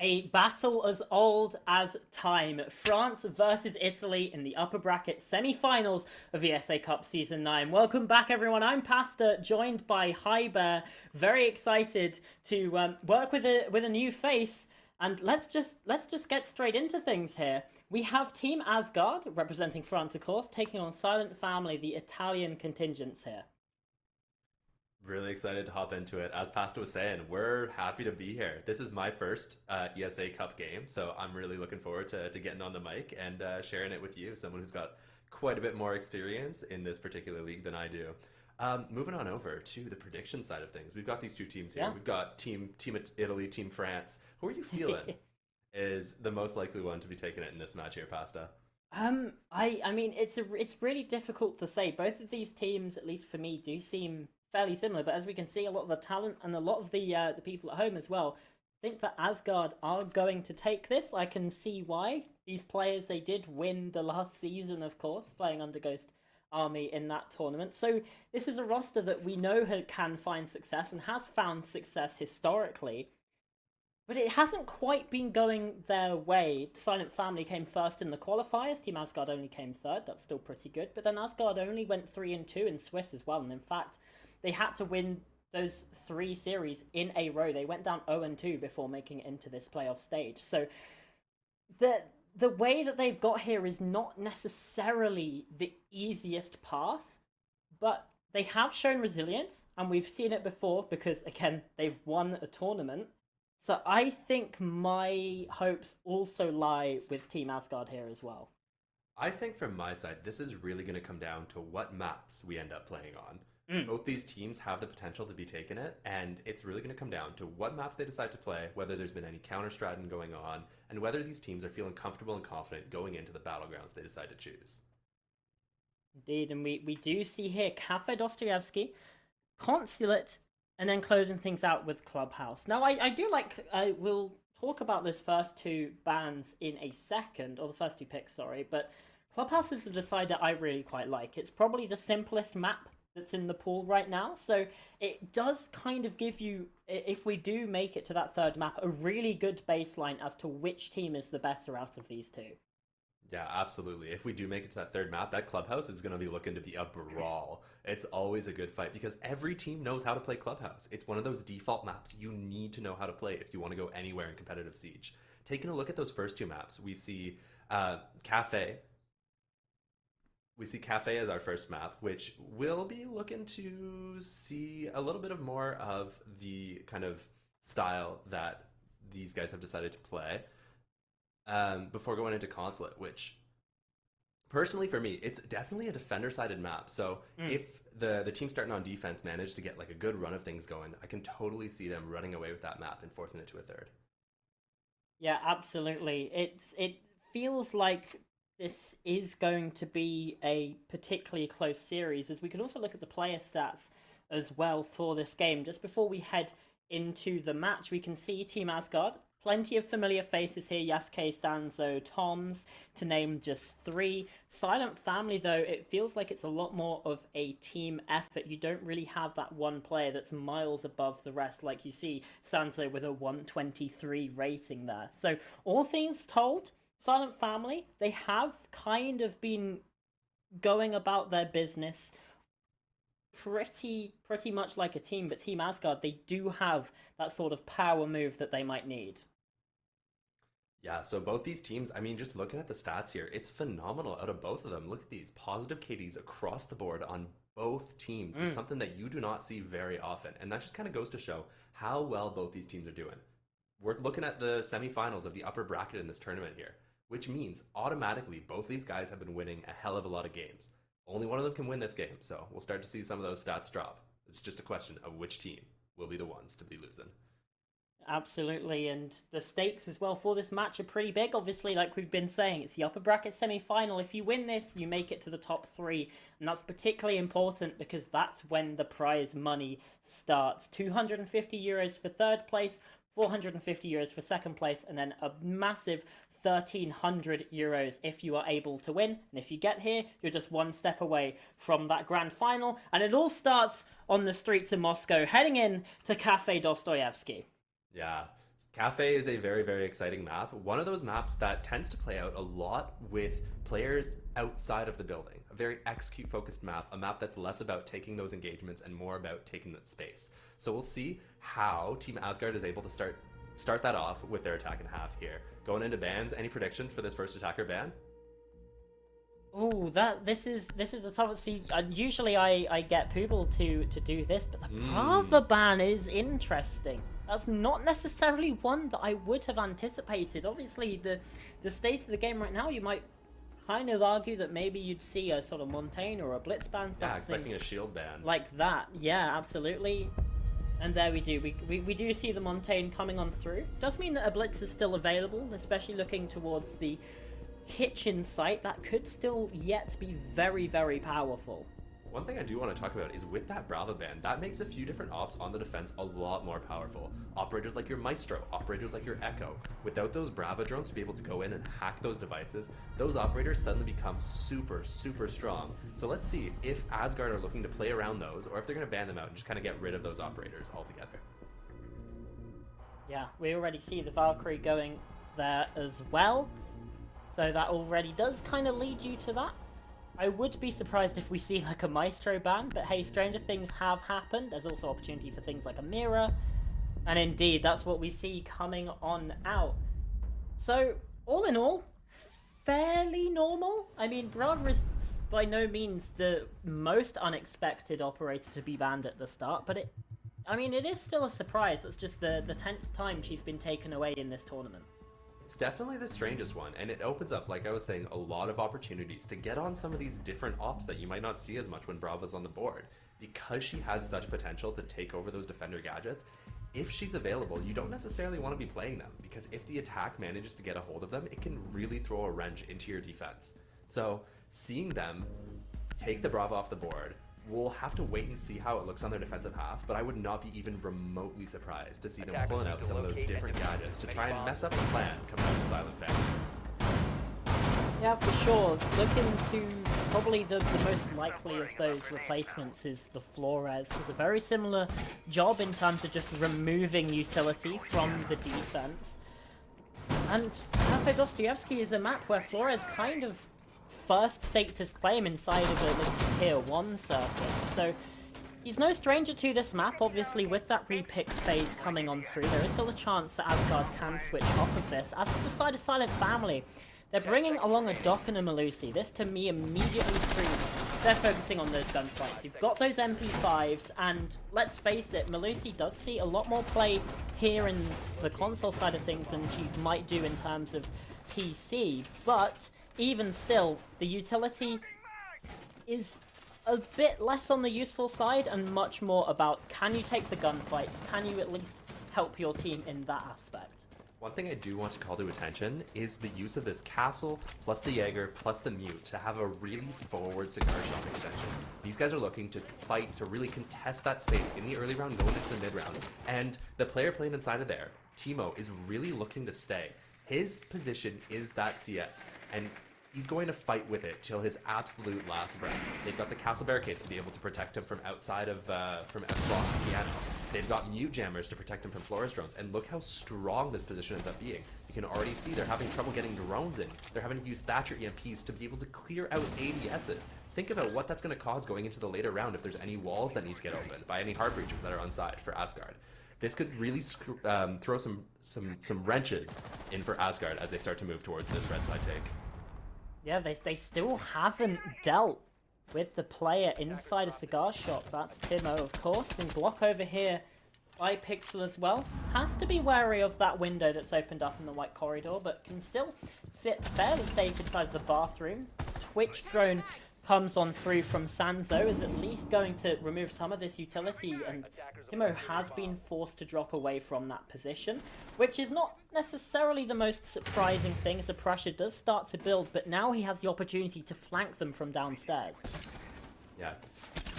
A battle as old as time. France versus Italy in the upper bracket semi-finals of ESA Cup Season 9. Welcome back, everyone. I'm Pastor, joined by Hi Bear. Very excited to work with a new face. And let's just get straight into things here. We have Team Asgard, representing France, of course, taking on SilentFamily, the Italian contingents here. Really excited to hop into it. As Pasta was saying, we're happy to be here. This is my first ESA Cup game, so I'm really looking forward to getting on the mic and sharing it with you, someone who's got quite a bit more experience in this particular league than I do. Moving on over to the prediction side of things, we've got these two teams here. Yeah. We've got Team Italy, Team France. Who are you feeling is the most likely one to be taking it in this match here, Pasta? I mean, it's really difficult to say. Both of these teams, at least for me, do seem fairly similar. But as we can see, a lot of the talent and a lot of the people at home as well think that Asgard are going to take this. I can see why. These players, they did win the last season, of course, playing under Ghost Army in that tournament. So this is a roster that we know can find success and has found success historically. But it hasn't quite been going their way. SilentFamily came first in the qualifiers. Team Asgard only came third. That's still pretty good. But then Asgard only went 3-2 in Swiss as well. And in fact, they had to win those three series in a row. They went down 0-2 before making it into this playoff stage. So the the way that they've got here is not necessarily the easiest path, but they have shown resilience, and we've seen it before because again they've won a tournament. So I think my hopes also lie with Team Asgard here as well. I think from my side, this is really going to come down to what maps we end up playing on. Mm. Both these teams have the potential to be taking it, and it's really going to come down to what maps they decide to play, whether there's been any counter strategy going on, and whether these teams are feeling comfortable and confident going into the battlegrounds they decide to choose. Indeed, and we do see here Cafe Dostoevsky, Consulate, and then closing things out with Clubhouse. Now, I do like, I will talk about those first two bands in a second, or the first two picks, sorry, but Clubhouse is a decider I really quite like. It's probably the simplest map that's in the pool right now, so it does kind of give you, if we do make it to that third map, a really good baseline as to which team is the better out of these two. Yeah, absolutely. If we do make it to that third map, that Clubhouse is going to be looking to be a brawl. It's always a good fight because every team knows how to play Clubhouse. It's one of those default maps you need to know how to play if you want to go anywhere in competitive Siege. Taking a look at those first two maps, we see Cafe. We see Cafe as our first map, which will be looking to see a little bit of more of the kind of style that these guys have decided to play before going into Consulate, which personally for me, it's definitely a defender-sided map. So Mm. if the team starting on defense managed to get like a good run of things going, I can totally see them running away with that map and forcing it to a third. Yeah, absolutely. It feels like this is going to be a particularly close series, as we can also look at the player stats as well for this game. Just before we head into the match, we can see Team Asgard. Plenty of familiar faces here, Yasuke, Sanzo, Toms, to name just three. SilentFamily, though, it feels like it's a lot more of a team effort. You don't really have that one player that's miles above the rest, like you see Sanzo with a 123 rating there. So, all things told, SilentFamily, they have kind of been going about their business pretty much like a team, but Team Asgard, they do have that sort of power move that they might need. Yeah, so both these teams, I mean, just looking at the stats here, it's phenomenal out of both of them. Look at these positive KDs across the board on both teams. It's Mm. something that you do not see very often. And that just kind of goes to show how well both these teams are doing. We're looking at the semifinals of the upper bracket in this tournament here, which means automatically both these guys have been winning a hell of a lot of games. Only one of them can win this game, so we'll start to see some of those stats drop. It's just a question of which team will be the ones to be losing. Absolutely, and the stakes as well for this match are pretty big. Obviously, like we've been saying, it's the upper bracket semi-final. If you win this, you make it to the top three, and that's particularly important because that's when the prize money starts. 250 euros for third place, 450 euros for second place, and then a massive 1,300 euros if you are able to win. And if you get here, you're just one step away from that grand final. And it all starts on the streets of Moscow, heading in to Cafe Dostoevsky. Yeah, Cafe is a very, very exciting map. One of those maps that tends to play out a lot with players outside of the building. A very execute focused map, a map that's less about taking those engagements and more about taking that space. So we'll see how Team Asgard is able to start that off with their attack in half here. Going into bans, any predictions for this first attacker ban? Oh, this is a tough. See, usually I get Pooble to do this, but the Brava ban is interesting. That's not necessarily one that I would have anticipated. Obviously, the state of the game right now, you might kind of argue that maybe you'd see a sort of Montaigne or a Blitz ban, something expecting a shield ban like that. Yeah, absolutely. And there we do. We do see the Montaigne coming on through. Does mean that a Blitz is still available, especially looking towards the kitchen site. That could still yet be very, very powerful. One thing I do want to talk about is with that Brava ban, that makes a few different ops on the defense a lot more powerful. Operators like your Maestro, operators like your Echo. Without those Brava drones to be able to go in and hack those devices, those operators suddenly become super, super strong. So let's see if Asgard are looking to play around those, or if they're going to ban them out and just kind of get rid of those operators altogether. Yeah, we already see the Valkyrie going there as well. So that already does kind of lead you to that. I would be surprised if we see like a Maestro ban, but hey, stranger things have happened. There's also opportunity for things like a mirror. And indeed, that's what we see coming on out. So, all in all, fairly normal. I mean, Brava is by no means the most unexpected operator to be banned at the start, but it is still a surprise. It's just the 10th time she's been taken away in this tournament. It's definitely the strangest one, and it opens up, like I was saying, a lot of opportunities to get on some of these different ops that you might not see as much when Brava's on the board. Because she has such potential to take over those defender gadgets, if she's available, you don't necessarily want to be playing them, because if the attack manages to get a hold of them, it can really throw a wrench into your defense. So, seeing them take the Brava off the board, we'll have to wait and see how it looks on their defensive half, but I would not be even remotely surprised to see them pulling out some of those different gadgets to try and mess up the plan coming out of SilentFamily. Yeah, for sure. Looking to probably the most likely of those replacements is the Flores. Does a very similar job in terms of just removing utility from the defense. And Cafe Dostoevsky is a map where Flores kind of first staked his claim inside of a tier 1 circuit, so he's no stranger to this map. Obviously, with that repick phase coming on through, there is still a chance that Asgard can switch off of this. As for the side of SilentFamily, they're bringing along a Doc and a Malusi. This, to me, immediately screams they're focusing on those gunfights. You've got those MP5s, and let's face it, Malusi does see a lot more play here in the console side of things than she might do in terms of PC, but even still, the utility is a bit less on the useful side and much more about, can you take the gunfights? Can you at least help your team in that aspect? One thing I do want to call to attention is the use of this castle, plus the Jaeger, plus the mute to have a really forward cigar shop extension. These guys are looking to fight, to really contest that space in the early round, going into the mid round. And the player playing inside of there, Timo, is really looking to stay. His position is that CS, and he's going to fight with it till his absolute last breath. They've got the castle barricades to be able to protect him from outside of from Xbox and Piano. They've got mute jammers to protect him from Flores drones, and look how strong this position ends up being. You can already see they're having trouble getting drones in. They're having to use Thatcher EMPs to be able to clear out ADSs. Think about what that's going to cause going into the later round if there's any walls that need to get opened by any hard breachers that are on side for Asgard. This could really throw some wrenches in for Asgard as they start to move towards this red side take. Yeah, they still haven't dealt with the player inside a cigar shop. That's Timo, of course. And Block over here by Pixel as well. Has to be wary of that window that's opened up in the white corridor, but can still sit fairly safe inside the bathroom. Twitch drone comes on through from Sanzo, is at least going to remove some of this utility, and Timo has been forced to drop away from that position, which is not necessarily the most surprising thing as the pressure does start to build, but now he has the opportunity to flank them from downstairs. Yeah,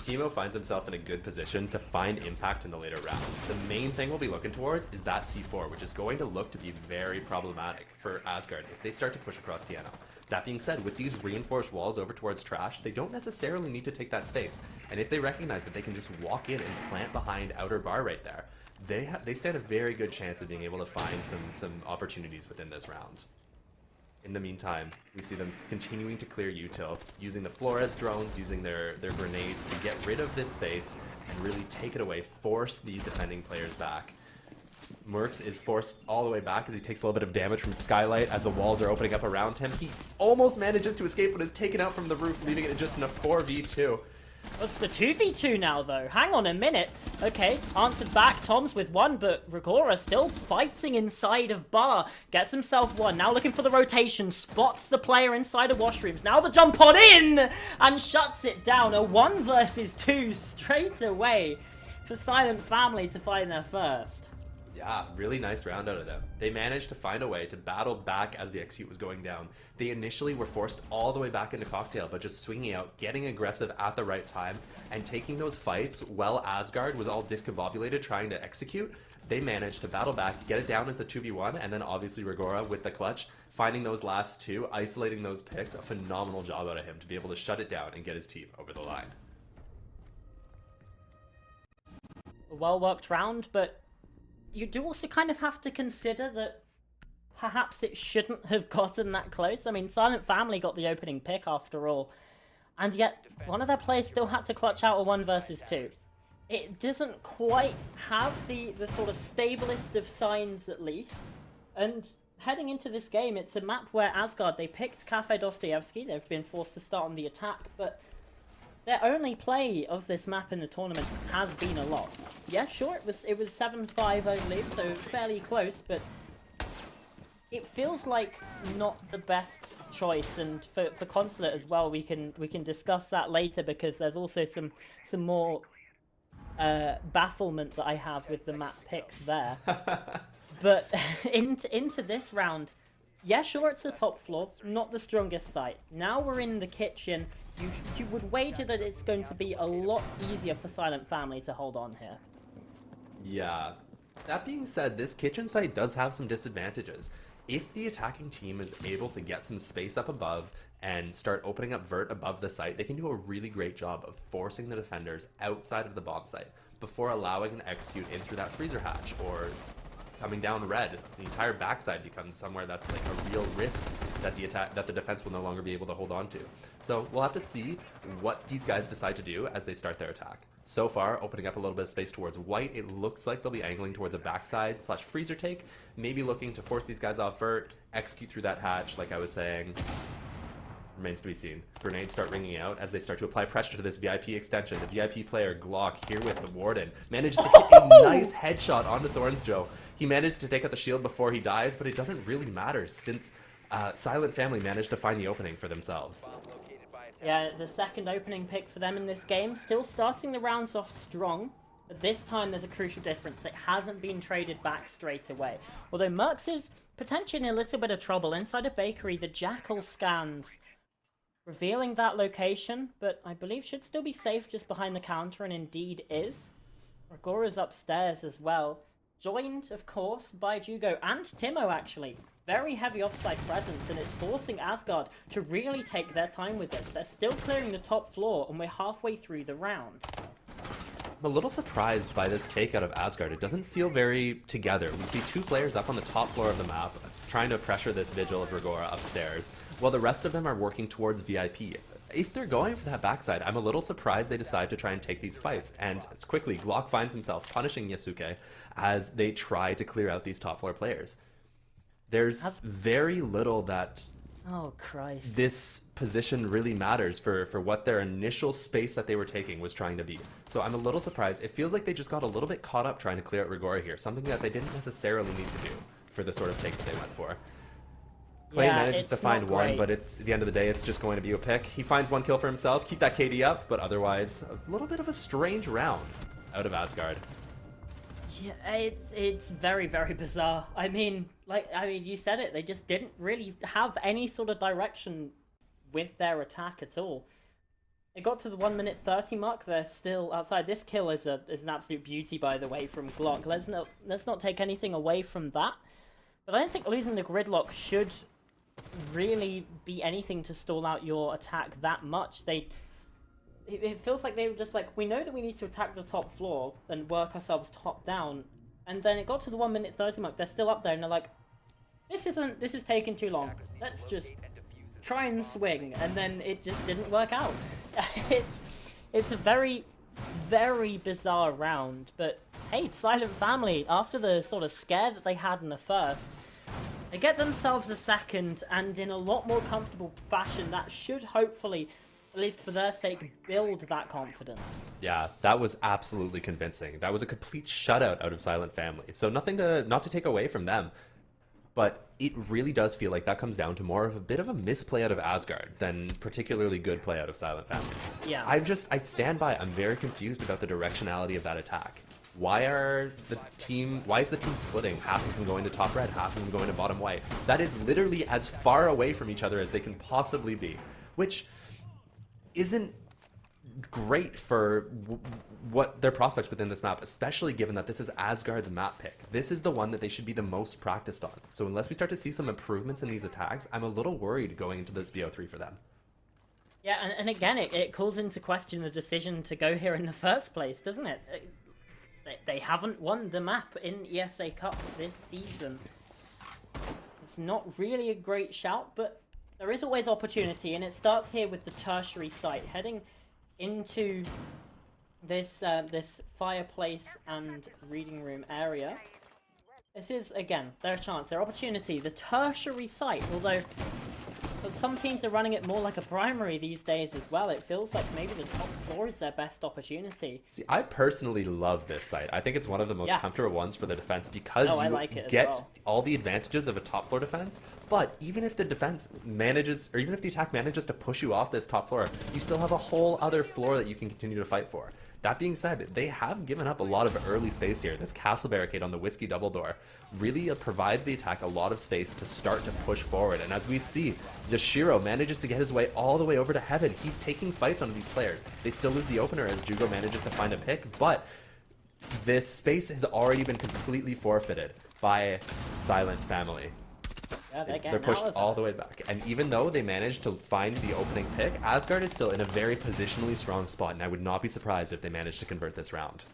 Timo finds himself in a good position to find impact in the later round. The main thing we'll be looking towards is that C4, which is going to look to be very problematic for Asgard if they start to push across Piano. That being said, with these reinforced walls over towards Trash, they don't necessarily need to take that space. And if they recognize that they can just walk in and plant behind outer bar right there, they stand a very good chance of being able to find some opportunities within this round. In the meantime, we see them continuing to clear util, using the Flores drones, using their grenades to get rid of this space and really take it away, force these defending players back. Mercs is forced all the way back as he takes a little bit of damage from Skylight as the walls are opening up around him. He almost manages to escape, but is taken out from the roof, leaving it just in a 4v2. What's the 2v2 now, though? Hang on a minute. Okay, answered back. Tom's with one, but Rigora still fighting inside of Bar. Gets himself one. Now looking for the rotation. Spots the player inside of washrooms. Now the jump on in! And shuts it down. A 1 versus 2 straight away for SilentFamily to find their first. Yeah, really nice round out of them. They managed to find a way to battle back as the execute was going down. They initially were forced all the way back into Cocktail, but just swinging out, getting aggressive at the right time, and taking those fights while Asgard was all discombobulated trying to execute. They managed to battle back, get it down at the 2v1, and then obviously Rigora with the clutch, finding those last two, isolating those picks. A phenomenal job out of him to be able to shut it down and get his team over the line. A well-worked round, but you do also kind of have to consider that perhaps it shouldn't have gotten that close. I mean, SilentFamily got the opening pick after all, and yet one of their players still had to clutch out a 1 versus 2. It doesn't quite have the sort of stablest of signs, at least. And heading into this game, it's a map where Asgard, they picked Cafe Dostoyevsky. They've been forced to start on the attack, but their only play of this map in the tournament has been a loss. Yeah, sure, it was 7-5, I believe, so fairly close, but it feels like not the best choice. And for Consulate as well, we can discuss that later, because there's also some more bafflement that I have with the map picks there. But into this round, yeah, sure, it's a top floor, not the strongest site. Now we're in the kitchen. You would wager that it's going to be a lot easier for SilentFamily to hold on here. Yeah. That being said, this kitchen site does have some disadvantages. If the attacking team is able to get some space up above and start opening up vert above the site, they can do a really great job of forcing the defenders outside of the bomb site before allowing an execute in through that freezer hatch or coming down red. The entire backside becomes somewhere that's like a real risk that the defense will no longer be able to hold on to. So we'll have to see what these guys decide to do as they start their attack. So far, opening up a little bit of space towards white, it looks like they'll be angling towards a backside / freezer take, maybe looking to force these guys off vert, execute through that hatch, like I was saying. Remains to be seen. Grenades start ringing out as they start to apply pressure to this VIP extension. The VIP player, Glock, here with the Warden, manages to hit a nice headshot onto Thorns Joe. He managed to take out the shield before he dies, but it doesn't really matter since SilentFamily managed to find the opening for themselves. Yeah, the second opening pick for them in this game, still starting the rounds off strong, but this time there's a crucial difference. It hasn't been traded back straight away. Although Mercs is potentially in a little bit of trouble. Inside a bakery, the Jackal scans, revealing that location, but I believe should still be safe just behind the counter, and indeed is. Rigora's upstairs as well. Joined, of course, by Jugo and Timo, actually. Very heavy offside presence, and it's forcing Asgard to really take their time with this. They're still clearing the top floor, and we're halfway through the round. I'm a little surprised by this take out of Asgard. It doesn't feel very together. We see two players up on the top floor of the map trying to pressure this vigil of Rigora upstairs, while the rest of them are working towards VIP. If they're going for that backside, I'm a little surprised they decide to try and take these fights. And quickly, Glock finds himself punishing Yasuke as they try to clear out these top floor players. There's very little that Oh, Christ. this position really matters for what their initial space that they were taking was trying to be. So I'm a little surprised. It feels like they just got a little bit caught up trying to clear out Rigora here, something that they didn't necessarily need to do for the sort of take that they went for. Clay manages to find one, but it's at the end of the day, it's just going to be a pick. He finds one kill for himself, keep that KD up, but otherwise, a little bit of a strange round out of Asgard. Yeah, it's very, very bizarre. I mean, you said it. They just didn't really have any sort of direction with their attack at all. It got to the 1:30 mark. They're still outside. This kill is an absolute beauty, by the way, from Glock. Let's not take anything away from that. But I don't think losing the gridlock should really be anything to stall out your attack that much. It feels like they were just like, we know that we need to attack the top floor and work ourselves top down. And then it got to the 1 minute 30 mark. They're still up there, and they're like, this is taking too long. Let's just try and swing. And then it just didn't work out. It's a very, very bizarre round. But hey, SilentFamily, after the sort of scare that they had in the first, they get themselves a second, and in a lot more comfortable fashion. That should hopefully, at least for their sake, build that confidence. Yeah, that was absolutely convincing. That was a complete shutout out of SilentFamily. So not to take away from them, but it really does feel like that comes down to more of a bit of a misplay out of Asgard than particularly good play out of SilentFamily. Yeah. I stand by. I'm very confused about the directionality of that attack. Why is the team splitting? Half of them going to top red, half of them going to bottom white. That is literally as far away from each other as they can possibly be, which isn't great for what their prospects within this map, especially given that this is Asgard's map pick. This is the one that they should be the most practiced on. So unless we start to see some improvements in these attacks, I'm a little worried going into this BO3 for them. Yeah, and again, it calls into question the decision to go here in the first place, doesn't it? They haven't won the map in ESA Cup this season. It's not really a great shout, but there is always opportunity, and it starts here with the tertiary site, heading into this this fireplace and reading room area. This is, again, their chance, their opportunity, the tertiary site, although some teams are running it more like a primary these days as well. It feels like maybe the top floor is their best opportunity. See, I personally love this site. I think it's one of the most comfortable ones for the defense because you get all the advantages of a top floor defense, but even if the defense manages, or even if the attack manages to push you off this top floor, you still have a whole other floor that you can continue to fight for. That being said, they have given up a lot of early space here. This castle barricade on the Whiskey Double Door really provides the attack a lot of space to start to push forward. And as we see, Yashiro manages to get his way all the way over to heaven. He's taking fights onto these players. They still lose the opener as Jugo manages to find a pick, but this space has already been completely forfeited by SilentFamily. Yeah, they're pushed all the way back. And even though they managed to find the opening pick, Asgard is still in a very positionally strong spot, and I would not be surprised if they managed to convert this round.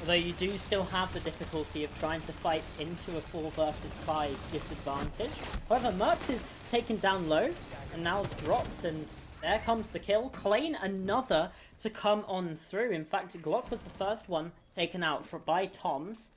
Although you do still have the difficulty of trying to fight into a 4 versus 5 disadvantage. However, Mertz is taken down low and now dropped, and there comes the kill. Klein, another to come on through. In fact, Glock was the first one taken out by Toms.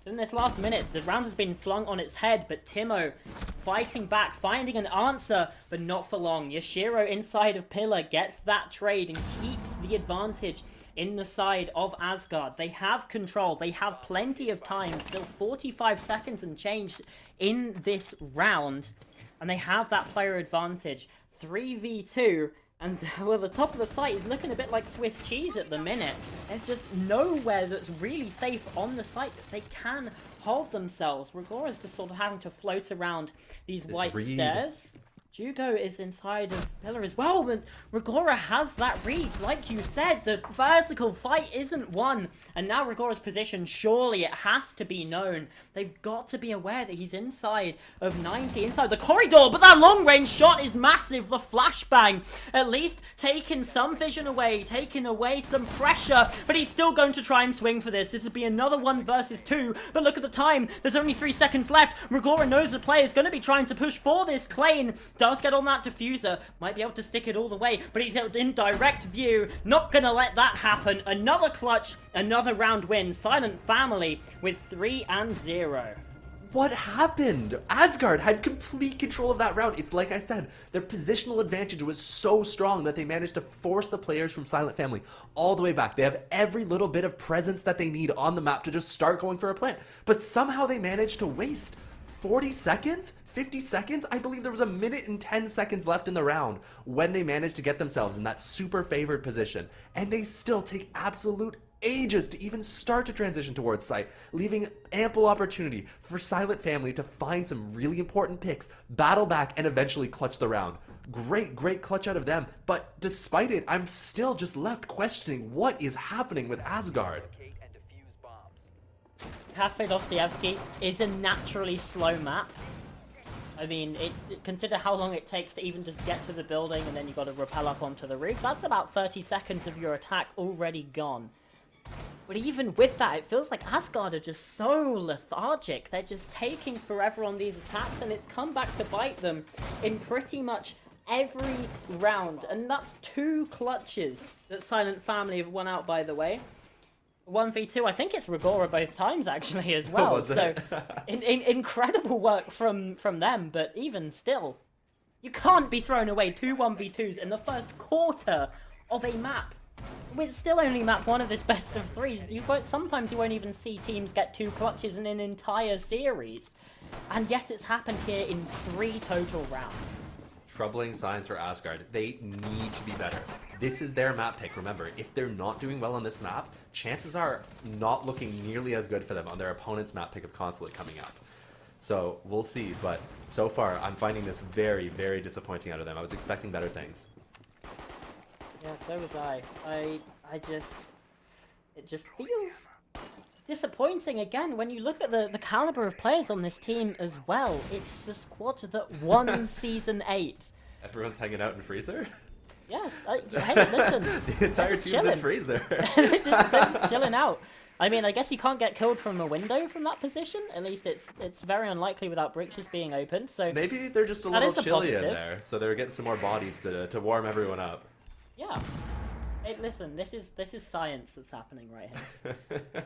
So in this last minute, the round has been flung on its head, but Timo fighting back, finding an answer, but not for long. Yashiro inside of Pillar gets that trade and keeps the advantage in the side of Asgard. They have control. They have plenty of time, still 45 seconds and change in this round, and they have that player advantage. 3v2. And, well, the top of the site is looking a bit like Swiss cheese at the minute. There's just nowhere that's really safe on the site that they can hold themselves. Rigora's just sort of having to float around these white stairs. Jugo is inside of Pillar as well, but Rigora has that read. Like you said, the vertical fight isn't won. And now Rigora's position, surely it has to be known. They've got to be aware that he's inside of 90, inside the corridor. But that long-range shot is massive. The flashbang, at least taking some vision away, taking away some pressure. But he's still going to try and swing for this. This would be another 1 versus 2. But look at the time. There's only 3 seconds left. Rigora knows the player is going to be trying to push for this. Klein does get on that diffuser, might be able to stick it all the way, but he's in direct view, not gonna let that happen. Another clutch, another round win. SilentFamily with 3-0. What happened? Asgard had complete control of that round. It's like I said, their positional advantage was so strong that they managed to force the players from SilentFamily all the way back. They have every little bit of presence that they need on the map to just start going for a plant, but somehow they managed to waste 40 seconds? 50 seconds? I believe there was 1 minute and 10 seconds left in the round when they managed to get themselves in that super favored position. And they still take absolute ages to even start to transition towards site, leaving ample opportunity for SilentFamily to find some really important picks, battle back, and eventually clutch the round. Great clutch out of them. But despite it, I'm still just left questioning what is happening with Asgard. Cafe Dostoevsky is a naturally slow map. I mean, consider how long it takes to even just get to the building, and then you've got to rappel up onto the roof. That's about 30 seconds of your attack already gone. But even with that, it feels like Asgard are just so lethargic. They're just taking forever on these attacks, and it's come back to bite them in pretty much every round. And that's 2 clutches that SilentFamily have won out, by the way. 1v2, I think it's Rigora both times, actually, as well. So, incredible work from them, but even still, you can't be throwing away 2 1v2s in the first quarter of a map. It's still only map 1 of this best of 3s. Sometimes you won't even see teams get 2 clutches in an entire series. And yet it's happened here in 3 total rounds. Troubling signs for Asgard. They need to be better. This is their map pick, remember. If they're not doing well on this map, chances are not looking nearly as good for them on their opponent's map pick of Consulate coming up. So, we'll see, but so far, I'm finding this very, very disappointing out of them. I was expecting better things. Yeah, so was I. It just feels disappointing again when you look at the caliber of players on this team as well. It's the squad that won Season 8. Everyone's hanging out in Freezer? Yeah, hey, listen. The entire team's in Freezer. they're just chilling out. I mean, I guess you can't get killed from a window from that position. At least it's very unlikely without breaches being opened. So maybe they're just a little chilly in there, so they're getting some more bodies to warm everyone up. Yeah. Hey, listen, this is science that's happening right here.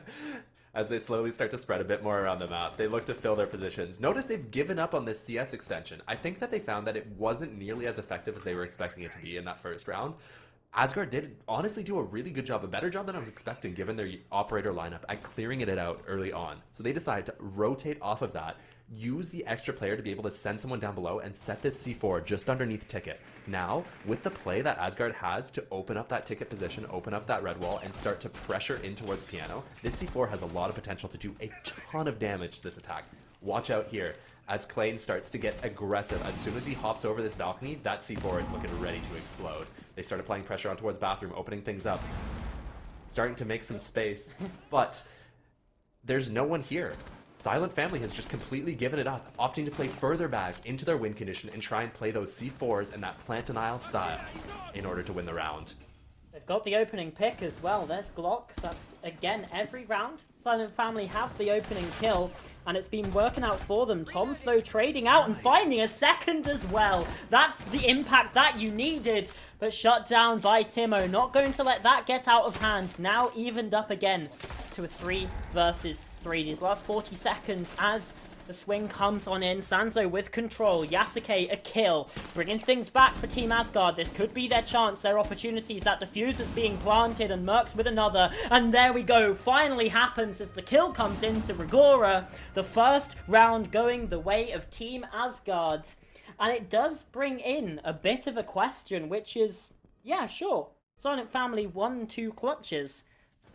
As they slowly start to spread a bit more around the map, they look to fill their positions. Notice they've given up on this CS extension. I think that they found that it wasn't nearly as effective as they were expecting it to be in that first round. Asgard did honestly do a really good job, a better job than I was expecting given their operator lineup at clearing it out early on. So they decided to rotate off of that, use the extra player to be able to send someone down below and set this C4 just underneath Ticket. Now, with the play that Asgard has to open up that Ticket position, open up that red wall, and start to pressure in towards Piano, this C4 has a lot of potential to do a ton of damage to this attack. Watch out here. As Klain starts to get aggressive, as soon as he hops over this balcony, that C4 is looking ready to explode. They start applying pressure on towards bathroom, opening things up, starting to make some space, but there's no one here. SilentFamily has just completely given it up, opting to play further back into their win condition and try and play those C4s in that plant denial style in order to win the round. They've got the opening pick as well. There's Glock. That's, again, every round. SilentFamily have the opening kill, and it's been working out for them. Tom's, though, trading out and finding a second as well. That's the impact that you needed, but shut down by Timo. Not going to let that get out of hand. Now evened up again to a 3 versus 3. These last 40 seconds as the swing comes on in. Sanzo with control. Yasuke a kill. Bringing things back for Team Asgard. This could be their chance, their opportunities. That diffuse is being planted and Mercs with another. And there we go. Finally happens as the kill comes into Rigora. The first round going the way of Team Asgard. And it does bring in a bit of a question, which is, yeah, sure. SilentFamily won 2 clutches.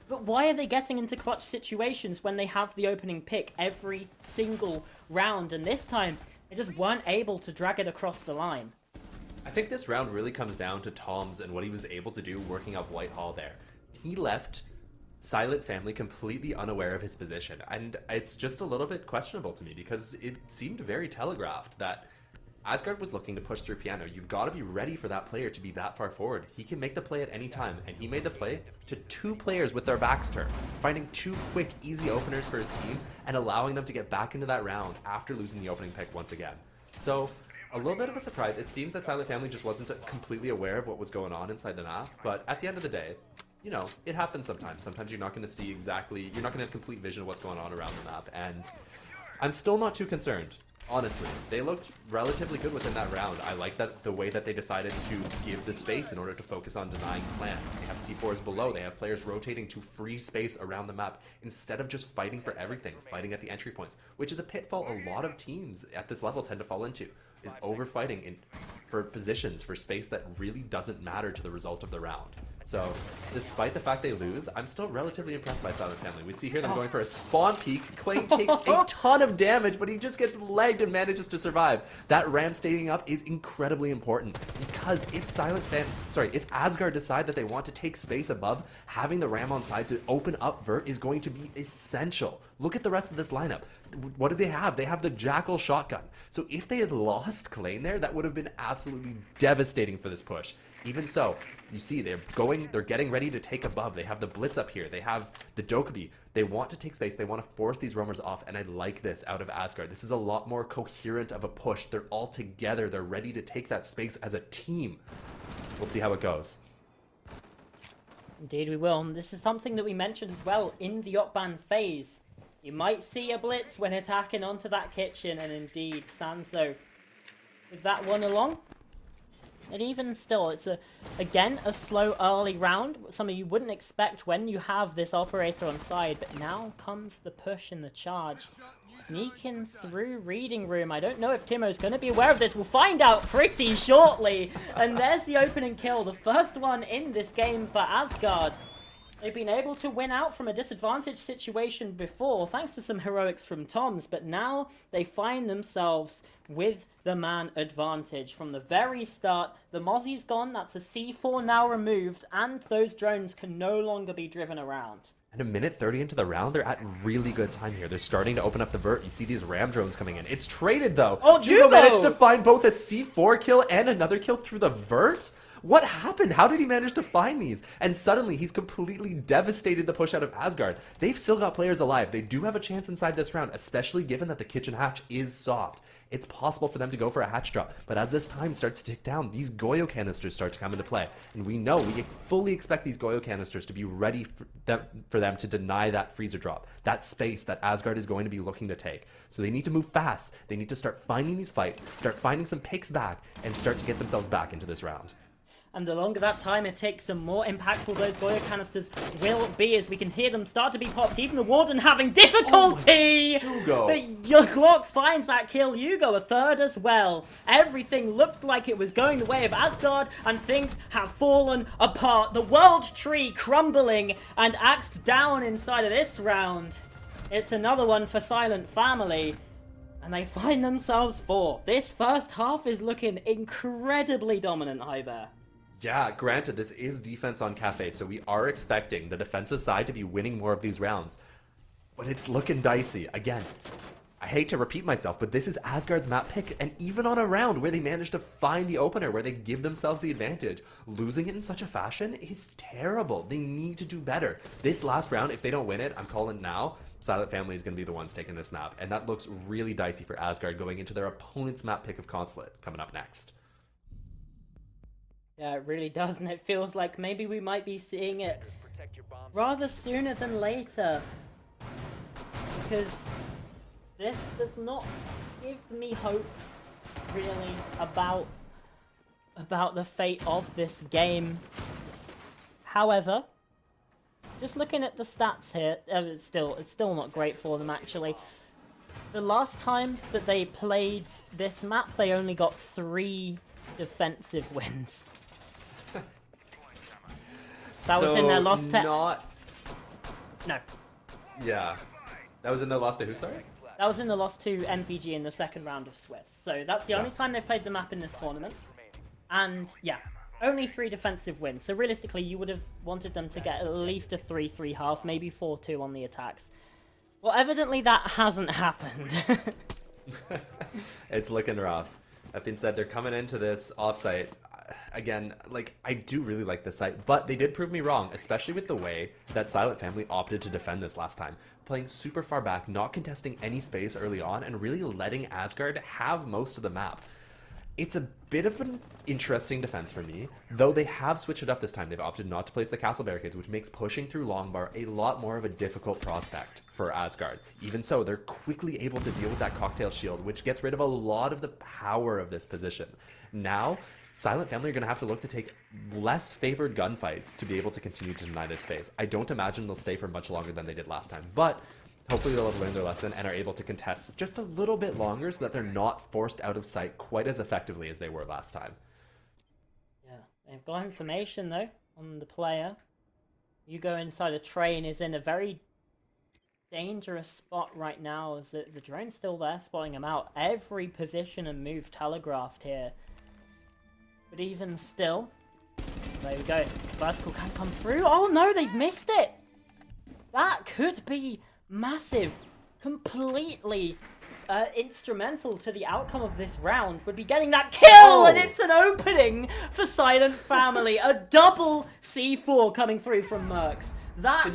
But why are they getting into clutch situations when they have the opening pick every single round? And this time, they just weren't able to drag it across the line. I think this round really comes down to Tom's and what he was able to do working up Whitehall there. He left SilentFamily completely unaware of his position. And it's just a little bit questionable to me because it seemed very telegraphed that Asgard was looking to push through Piano. You've got to be ready for that player to be that far forward. He can make the play at any time, and he made the play to 2 players with their backs turned, finding 2 quick, easy openers for his team, and allowing them to get back into that round after losing the opening pick once again. So, a little bit of a surprise. It seems that SilentFamily just wasn't completely aware of what was going on inside the map, but at the end of the day, you know, it happens sometimes. Sometimes you're not going to see exactly, you're not going to have complete vision of what's going on around the map, and I'm still not too concerned. Honestly, they looked relatively good within that round. I like that the way that they decided to give the space in order to focus on denying Clan. They have C4s below, they have players rotating to free space around the map instead of just fighting for everything, fighting at the entry points, which is a pitfall a lot of teams at this level tend to fall into, is overfighting for positions, for space that really doesn't matter to the result of the round. So, despite the fact they lose, I'm still relatively impressed by SilentFamily. We see here them going for a spawn peek. Klain takes a ton of damage, but he just gets legged and manages to survive. That Ram staying up is incredibly important because if if Asgard decide that they want to take space above, having the Ram on side to open up Vert is going to be essential. Look at the rest of this lineup. What do they have? They have the Jackal shotgun. So if they had lost Klain there, that would have been absolutely devastating for this push. Even so, You see, they're getting ready to take above. They have the Blitz up here. They have the Dokkaebi. They want to take space. They want to force these roamers off, and I like this out of Asgard. This is a lot more coherent of a push. They're all together. They're ready to take that space as a team. We'll see how it goes. Indeed we will, and this is something that we mentioned as well in the Opban phase. You might see a Blitz when attacking onto that kitchen, and indeed, Sanzo with that one along. And even still, it's again a slow early round, something you wouldn't expect when you have this operator on side, but now comes the push and the charge. Sneaking through Reading Room. I don't know if Timo's going to be aware of this. We'll find out pretty shortly. And there's the opening kill, the first one in this game for Asgard. They've been able to win out from a disadvantaged situation before, thanks to some heroics from Toms, but now they find themselves with the man advantage. From the very start, the Mozzie's gone, that's a C4 now removed, and those drones can no longer be driven around. And a minute 30 into the round, they're at really good time here. They're starting to open up the vert. You see these ram drones coming in. It's traded though. Oh, Jugo managed to find both a C4 kill and another kill through the vert? What happened? How did he manage to find these? And suddenly, he's completely devastated the push out of Asgard. They've still got players alive. They do have a chance inside this round, especially given that the kitchen hatch is soft. It's possible for them to go for a hatch drop, but as this time starts to tick down, these Goyo canisters start to come into play. And we know, we fully expect these Goyo canisters to be ready for them to deny that freezer drop, that space that Asgard is going to be looking to take. So they need to move fast. They need to start finding these fights, start finding some picks back, and start to get themselves back into this round. And the longer that time it takes, the more impactful those Goyo canisters will be, as we can hear them start to be popped. Even the Warden having difficulty! Hugo! Your Glock finds that kill. Hugo a third as well. Everything looked like it was going the way of Asgard, and things have fallen apart. The world tree crumbling and axed down inside of this round. It's another one for SilentFamily. And they find themselves fourth. This first half is looking incredibly dominant, Hyber. Yeah, granted, this is defense on Cafe, so we are expecting the defensive side to be winning more of these rounds. But it's looking dicey. Again, I hate to repeat myself, but this is Asgard's map pick, and even on a round where they manage to find the opener, where they give themselves the advantage, losing it in such a fashion is terrible. They need to do better. This last round, if they don't win it, I'm calling now, SilentFamily is going to be the ones taking this map, and that looks really dicey for Asgard going into their opponent's map pick of Consulate coming up next. Yeah, it really does, and it feels like maybe we might be seeing it rather sooner than later. Because this does not give me hope, really, about the fate of this game. However, just looking at the stats here, it's still not great for them, actually. The last time that they played this map, they only got 3 defensive wins. That was in their loss to... No. Yeah. That was in their loss to who, sorry? That was in the loss to MVG in the second round of Swiss. So that's the only time they've played the map in this tournament. And, yeah, only 3 defensive wins. So realistically, you would have wanted them to get at least a 3-3 half, maybe 4-2 on the attacks. Well, evidently that hasn't happened. It's looking rough. That being said, they're coming into this offsite. Again, like, I do really like this site, but they did prove me wrong, especially with the way that SilentFamily opted to defend this last time. Playing super far back, not contesting any space early on, and really letting Asgard have most of the map. It's a bit of an interesting defense for me, though they have switched it up this time. They've opted not to place the castle barricades, which makes pushing through Longbar a lot more of a difficult prospect for Asgard. Even so, they're quickly able to deal with that cocktail shield, which gets rid of a lot of the power of this position. Now, SilentFamily are going to have to look to take less favored gunfights to be able to continue to deny this space. I don't imagine they'll stay for much longer than they did last time, but hopefully they'll have learned their lesson and are able to contest just a little bit longer so that they're not forced out of sight quite as effectively as they were last time. Yeah, they've got information though on the player. You go inside a train is in a very dangerous spot right now, as the drone's still there spotting him out. Every position and move telegraphed here. But even still, there we go. Vertical can come through. Oh no, they've missed it! That could be massive. Completely instrumental to the outcome of this round would be getting that kill, and it's an opening for SilentFamily. A double C4 coming through from Mercs. That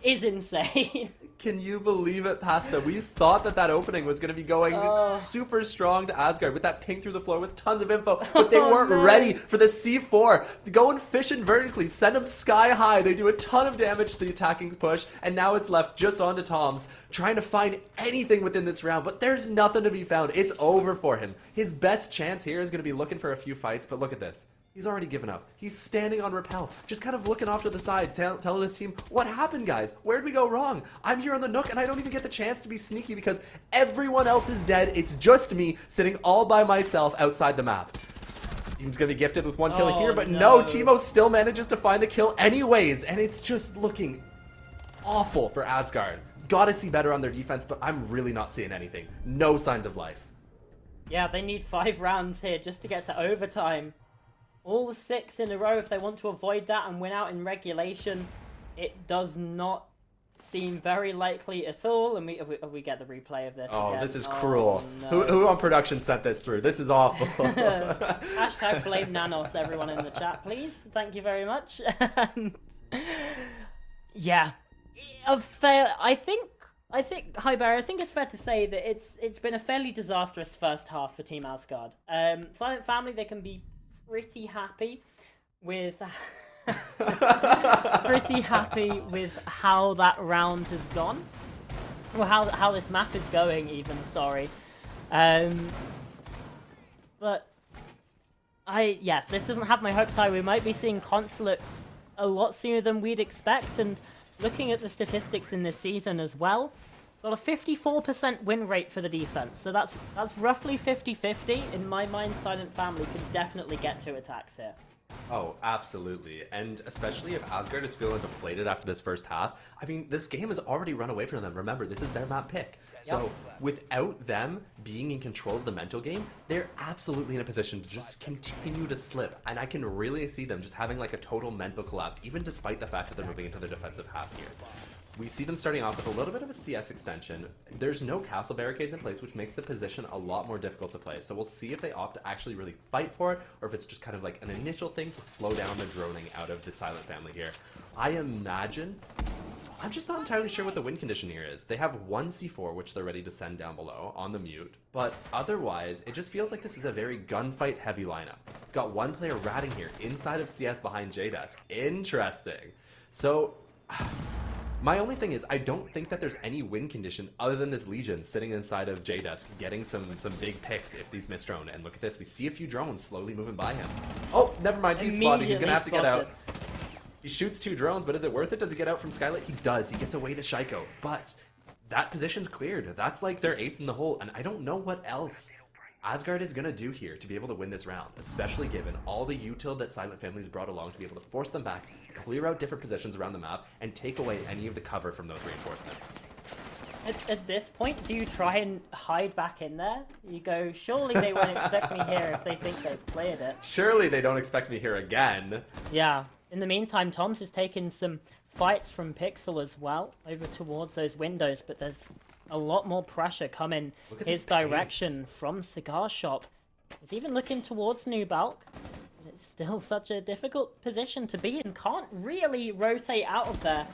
is insane. Can you believe it, Pasta? We thought that opening was going to be going super strong to Asgard with that ping through the floor with tons of info, but they weren't ready for the C4. Going fishing vertically, send them sky high. They do a ton of damage to the attacking push, and now it's left just onto Tom's, trying to find anything within this round, but there's nothing to be found. It's over for him. His best chance here is going to be looking for a few fights, but look at this. He's already given up. He's standing on rappel, just kind of looking off to the side, telling his team, what happened, guys? Where'd we go wrong? I'm here on the Nook, and I don't even get the chance to be sneaky because everyone else is dead. It's just me sitting all by myself outside the map. Team's going to be gifted with one kill here, but no, Teemo still manages to find the kill anyways, and it's just looking awful for Asgard. Gotta see better on their defense, but I'm really not seeing anything. No signs of life. Yeah, they need 5 rounds here just to get to overtime. All 6 in a row if they want to avoid that and win out in regulation. It does not seem very likely at all. And we get the replay of this again. This is cruel. No. Who on production sent this through? This is awful. Hashtag blame Nanos, everyone in the chat, please. Thank you very much. Yeah. I think hi Barry, I think it's fair to say that it's been a fairly disastrous first half for Team Asgard. SilentFamily, they can be pretty happy with how that round has gone, or how this map is going even, sorry. But this doesn't have my hopes high. We might be seeing Consulate a lot sooner than we'd expect, and looking at the statistics in this season as well, got a 54% win rate for the defense, so that's roughly 50-50. In my mind, SilentFamily could definitely get 2 attacks here. Oh, absolutely. And especially if Asgard is feeling deflated after this first half, I mean, this game has already run away from them. Remember, this is their map pick. So without them being in control of the mental game, they're absolutely in a position to just continue to slip. And I can really see them just having like a total mental collapse, even despite the fact that they're moving into their defensive half here. We see them starting off with a little bit of a CS extension. There's no castle barricades in place, which makes the position a lot more difficult to play. So we'll see if they opt to actually really fight for it, or if it's just kind of like an initial thing to slow down the droning out of the SilentFamily here. I imagine... I'm just not entirely sure what the win condition here is. They have one C4, which they're ready to send down below on the mute, but otherwise, it just feels like this is a very gunfight-heavy lineup. We've got one player ratting here inside of CS behind J-Desk. Interesting. So... my only thing is, I don't think that there's any win condition other than this Legion sitting inside of J-Desk, getting some big picks if these miss drone. And look at this, we see a few drones slowly moving by him. Oh, never mind, he's spotted. He's gonna have to get out. He shoots 2 drones, but is it worth it? Does he get out from Skylight? He does. He gets away to Shaiko. But that position's cleared. That's like their ace in the hole, and I don't know what else Asgard is going to do here to be able to win this round, especially given all the util that SilentFamily's brought along to be able to force them back, clear out different positions around the map, and take away any of the cover from those reinforcements. At this point, do you try and hide back in there? You go, surely they won't expect me here if they think they've cleared it. Surely they don't expect me here again. Yeah. In the meantime, Toms has taken some fights from Pixel as well over towards those windows, but there's a lot more pressure coming his direction from Cigar Shop. He's even looking towards New Balk. But it's still such a difficult position to be in. Can't really rotate out of there.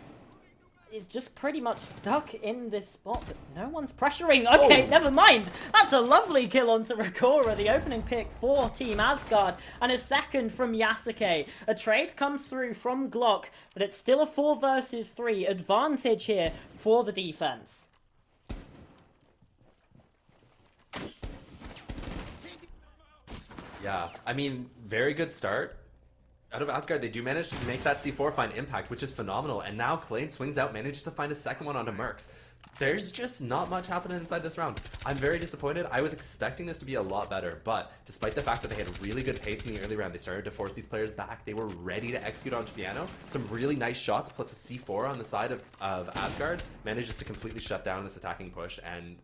He's just pretty much stuck in this spot, but no one's pressuring. Okay, never mind. That's a lovely kill onto Rakora, the opening pick for Team Asgard, and a second from Yasuke. A trade comes through from Glock, but it's still a 4 versus 3 advantage here for the defense. Yeah, I mean, very good start. Out of Asgard, they do manage to make that C4 find impact, which is phenomenal. And now Clade swings out, manages to find a second one onto Mercs. There's just not much happening inside this round. I'm very disappointed. I was expecting this to be a lot better, but despite the fact that they had really good pace in the early round, they started to force these players back. They were ready to execute onto Piano. Some really nice shots, plus a C4 on the side of Asgard, manages to completely shut down this attacking push, and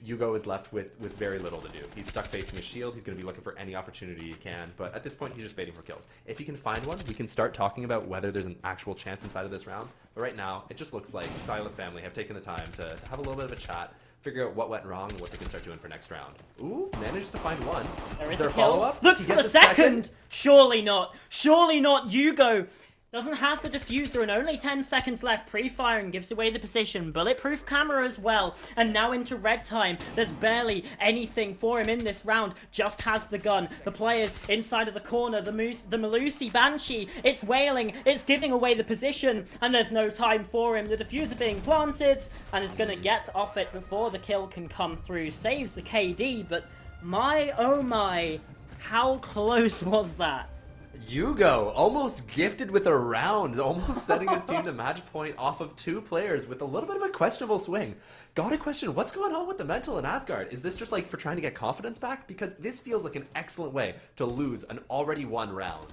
Hugo is left with very little to do. He's stuck facing a shield. He's going to be looking for any opportunity he can, but at this point, he's just waiting for kills. If he can find one, we can start talking about whether there's an actual chance inside of this round. But right now, it just looks like SilentFamily have taken the time to have a little bit of a chat, figure out what went wrong and what they can start doing for next round. Ooh, managed to find one. There is there a kill. follow-up? Looks He for the gets a second. Surely not. Surely not. Hugo doesn't have the diffuser and only 10 seconds left. Pre-firing gives away the position. Bulletproof camera as well. And now into red time. There's barely anything for him in this round. Just has the gun. The players inside of the corner. The Melusi Banshee. It's wailing. It's giving away the position. And there's no time for him. The diffuser being planted. And is going to get off it before the kill can come through. Saves the KD. But my, oh my. How close was that? Hugo almost gifted with a round, almost setting his team to match point off of 2 players with a little bit of a questionable swing. Gotta question, what's going on with the mental in Asgard? Is this just like for trying to get confidence back? Because this feels like an excellent way to lose an already won round.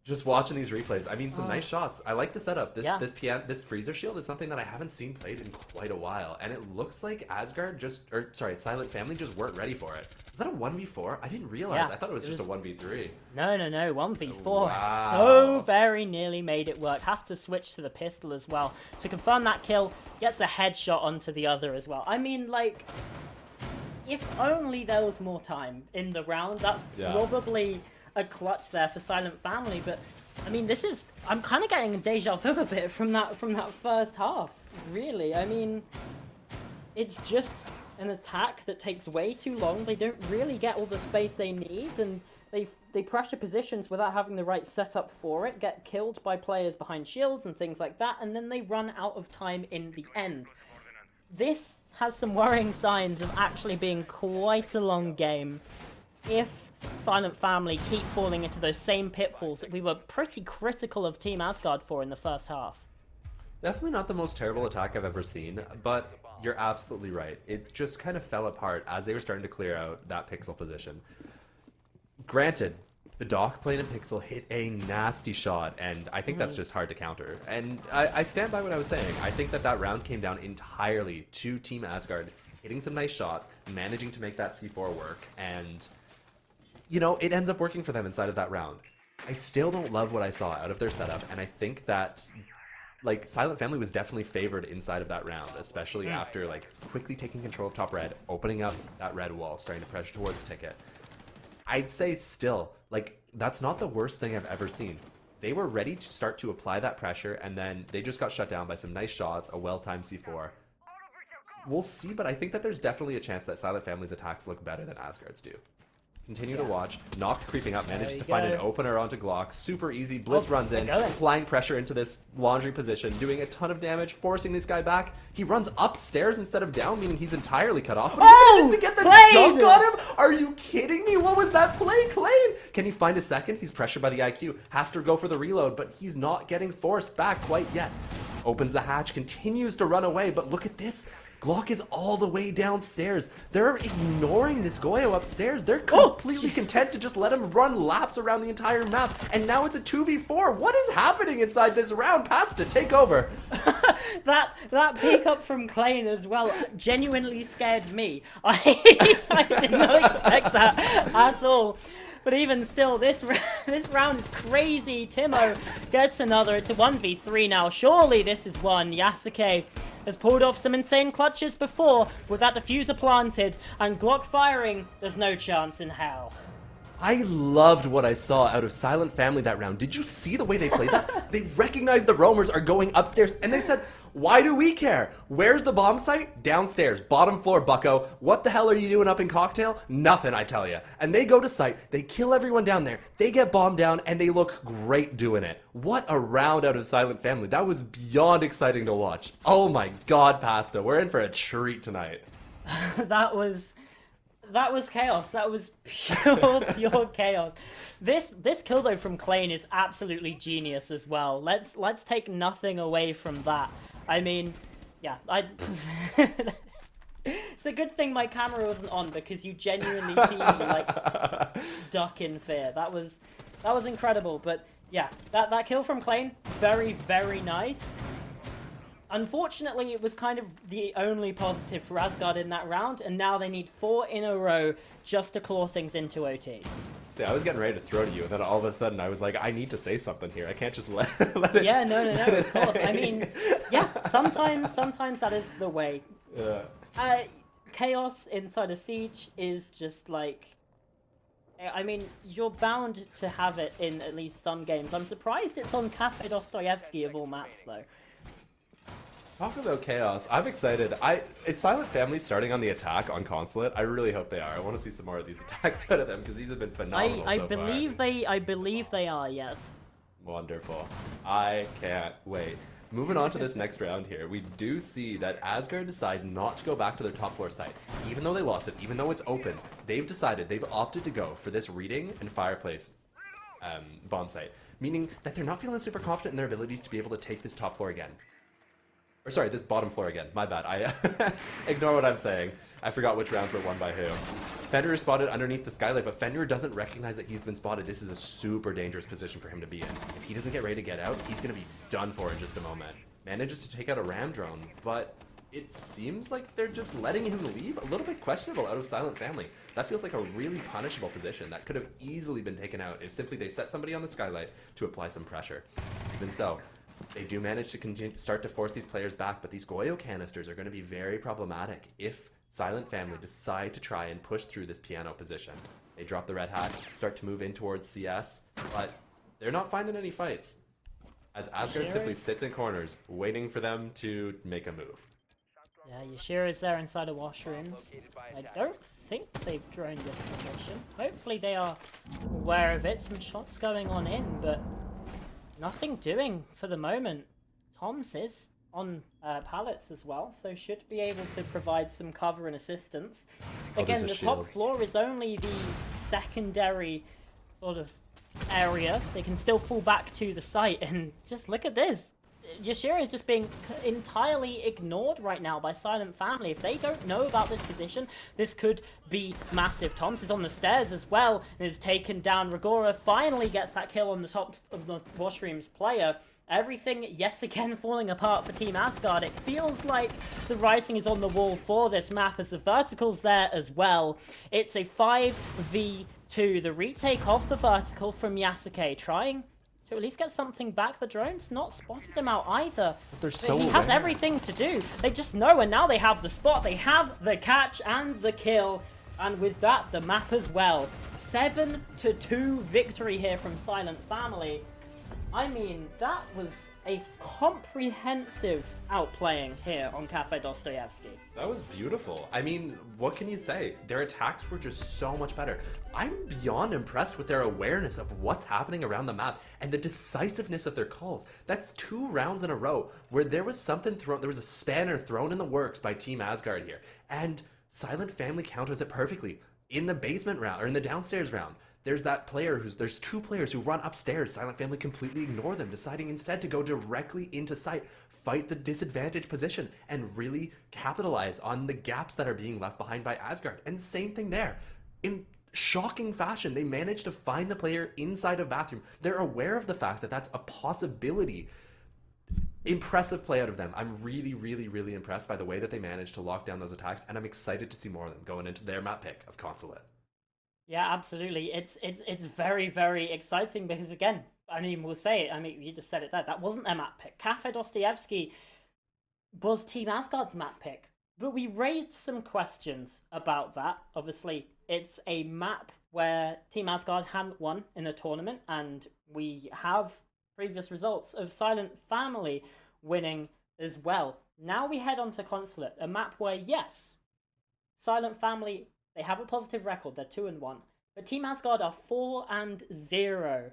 Just watching these replays, I mean, some nice shots. I like the setup. This freezer shield is something that I haven't seen played in quite a while, and it looks like Asgard SilentFamily just weren't ready for it. Is that a 1v4? I didn't realize. Yeah, I thought it was just a 1v3. No, 1v4. Wow. So very nearly made it work. Has to switch to the pistol as well. To confirm that kill, gets a headshot onto the other as well. I mean, like, if only there was more time in the round, that's probably a clutch there for SilentFamily. But I mean, I'm kind of getting a deja vu a bit from that first half, really. I mean, it's just an attack that takes way too long. They don't really get all the space they need, and they pressure positions without having the right setup for it, get killed by players behind shields and things like that, and then they run out of time in the end. This has some worrying signs of actually being quite a long game if SilentFamily keep falling into those same pitfalls that we were pretty critical of Team Asgard for in the first half. Definitely not the most terrible attack I've ever seen, but you're absolutely right. It just kind of fell apart as they were starting to clear out that pixel position. Granted, the Dock plane and Pixel hit a nasty shot, and I think that's just hard to counter. And I stand by what I was saying. I think that round came down entirely to Team Asgard hitting some nice shots, managing to make that C4 work, and you know, it ends up working for them inside of that round. I still don't love what I saw out of their setup, and I think that like SilentFamily was definitely favored inside of that round, especially after like quickly taking control of top red, opening up that red wall, starting to pressure towards Ticket. I'd say still, like, that's not the worst thing I've ever seen. They were ready to start to apply that pressure, and then they just got shut down by some nice shots, a well-timed C4. We'll see, but I think that there's definitely a chance that SilentFamily's attacks look better than Asgard's do. Continue to watch. Noct creeping up, manages to find an opener onto Glock. Super easy. Blitz runs in, applying pressure into this laundry position, doing a ton of damage, forcing this guy back. He runs upstairs instead of down, meaning he's entirely cut off. But he manages to get the jump on him? Are you kidding me? What was that play, Clay? Can he find a second? He's pressured by the IQ. Has to go for the reload, but he's not getting forced back quite yet. Opens the hatch, continues to run away, but look at this. Glock is all the way downstairs. They're ignoring this Goyo upstairs. They're completely content to just let him run laps around the entire map. And now it's a 2v4. What is happening inside this round? Pasta, take over. that pick up from Klein as well genuinely scared me. I did not expect that at all. But even still, this round is crazy. Timo gets another. It's a 1v3 now. Surely this is one. Yasuke has pulled off some insane clutches before with that diffuser planted and Glock firing. There's no chance in hell. I loved what I saw out of SilentFamily that round. Did you see the way they played that? They recognized the roamers are going upstairs, and they said, why do we care? Where's the bomb site? Downstairs. Bottom floor, bucko. What the hell are you doing up in Cocktail? Nothing, I tell you. And they go to site, they kill everyone down there, they get bombed down, and they look great doing it. What a round out of SilentFamily. That was beyond exciting to watch. Oh my god, Pasta. We're in for a treat tonight. That was chaos. That was pure chaos. This kill though from Klein is absolutely genius as well. Let's take nothing away from that. I mean, yeah, it's a good thing my camera wasn't on because you genuinely see me like duck in fear. That was incredible. But yeah, that kill from Klein, very, very nice. Unfortunately, it was kind of the only positive for Asgard in that round, and now they need 4 in a row just to claw things into OT. See, I was getting ready to throw to you, and then all of a sudden I was like, I need to say something here. I can't just let Yeah, no, no, let no, it of course. I hang. mean, yeah, sometimes that is the way. Yeah. Uh, Chaos inside a siege is just like, I mean, you're bound to have it in at least some games. I'm surprised it's on Cafe Dostoevsky of all maps, though. Talk about chaos. I'm excited. Is Silent Family starting on the attack on Consulate? I really hope they are. I want to see some more of these attacks out of them because these have been phenomenal I so far. believe they are, yes. Wonderful. I can't wait. Moving on to this next round here, we do see that Asgard decide not to go back to their top floor site. Even though they lost it, even though it's open, they've opted to go for this reading and fireplace bomb site. Meaning that they're not feeling super confident in their abilities to be able to take this top floor again. Or sorry, this bottom floor again. My bad. I ignore what I'm saying. I forgot which rounds were won by who. Fenrir is spotted underneath the skylight, but Fenrir doesn't recognize that he's been spotted. This is a super dangerous position for him to be in. If he doesn't get ready to get out, he's going to be done for in just a moment. Manages to take out a ram drone, but it seems like they're just letting him leave. A little bit questionable out of Silent Family. That feels like a really punishable position that could have easily been taken out if simply they set somebody on the skylight to apply some pressure. Even so, they do manage to start to force these players back, but these Goyo canisters are going to be very problematic if Silent Family decide to try and push through this piano position. They drop the red hat, start to move in towards CS, but they're not finding any fights, as Asgard simply sits in corners, waiting for them to make a move. Yeah, Yashira's there inside the washrooms. I don't think they've droned this position. Hopefully they are aware of it. Some shots going on in, but nothing doing for the moment. Toms is on pallets as well, so should be able to provide some cover and assistance. Again, the top floor is only the secondary sort of area. They can still fall back to the site, and just look at this. Yashira is just being entirely ignored right now by Silent Family. If they don't know about this position, this could be massive. Toms is on the stairs as well and is taken down. Rigora finally gets that kill on the top of the washrooms player. Everything yet again falling apart for Team Asgard. It feels like the writing is on the wall for this map as the vertical's there as well. It's a 5v2. The retake of the vertical from Yasuke, trying to at least get something back. The drone's not spotted him out either. They're so he has everything to do. They just know, and now they have the spot. They have the catch and the kill. And with that, the map as well. 7-2 victory here from Silent Family. I mean, that was a comprehensive outplaying here on Cafe Dostoevsky. That was beautiful. I mean, what can you say? Their attacks were just so much better. I'm beyond impressed with their awareness of what's happening around the map and the decisiveness of their calls. That's 2 rounds in a row where there was something thrown, there was a spanner thrown in the works by Team Asgard here. And Silent Family counters it perfectly. In the basement round, or in the downstairs round, there's there's 2 players who run upstairs. Silent Family completely ignore them, deciding instead to go directly into sight, fight the disadvantaged position, and really capitalize on the gaps that are being left behind by Asgard. And same thing there. In shocking fashion, they managed to find the player inside a bathroom. They're aware of the fact that that's a possibility. Impressive play out of them. I'm really, really, really impressed by the way that they managed to lock down those attacks, and I'm excited to see more of them going into their map pick of Consulate. Yeah, absolutely. It's very, very exciting because, again, I mean, we'll say it. I mean, you just said it there. That wasn't their map pick. Cafe Dostoevsky was Team Asgard's map pick. But we raised some questions about that. Obviously, it's a map where Team Asgard hadn't won in a tournament, and we have previous results of Silent Family winning as well. Now we head on to Consulate, a map where, yes, Silent Family, they have a positive record. They're 2-1. But Team Asgard are 4-0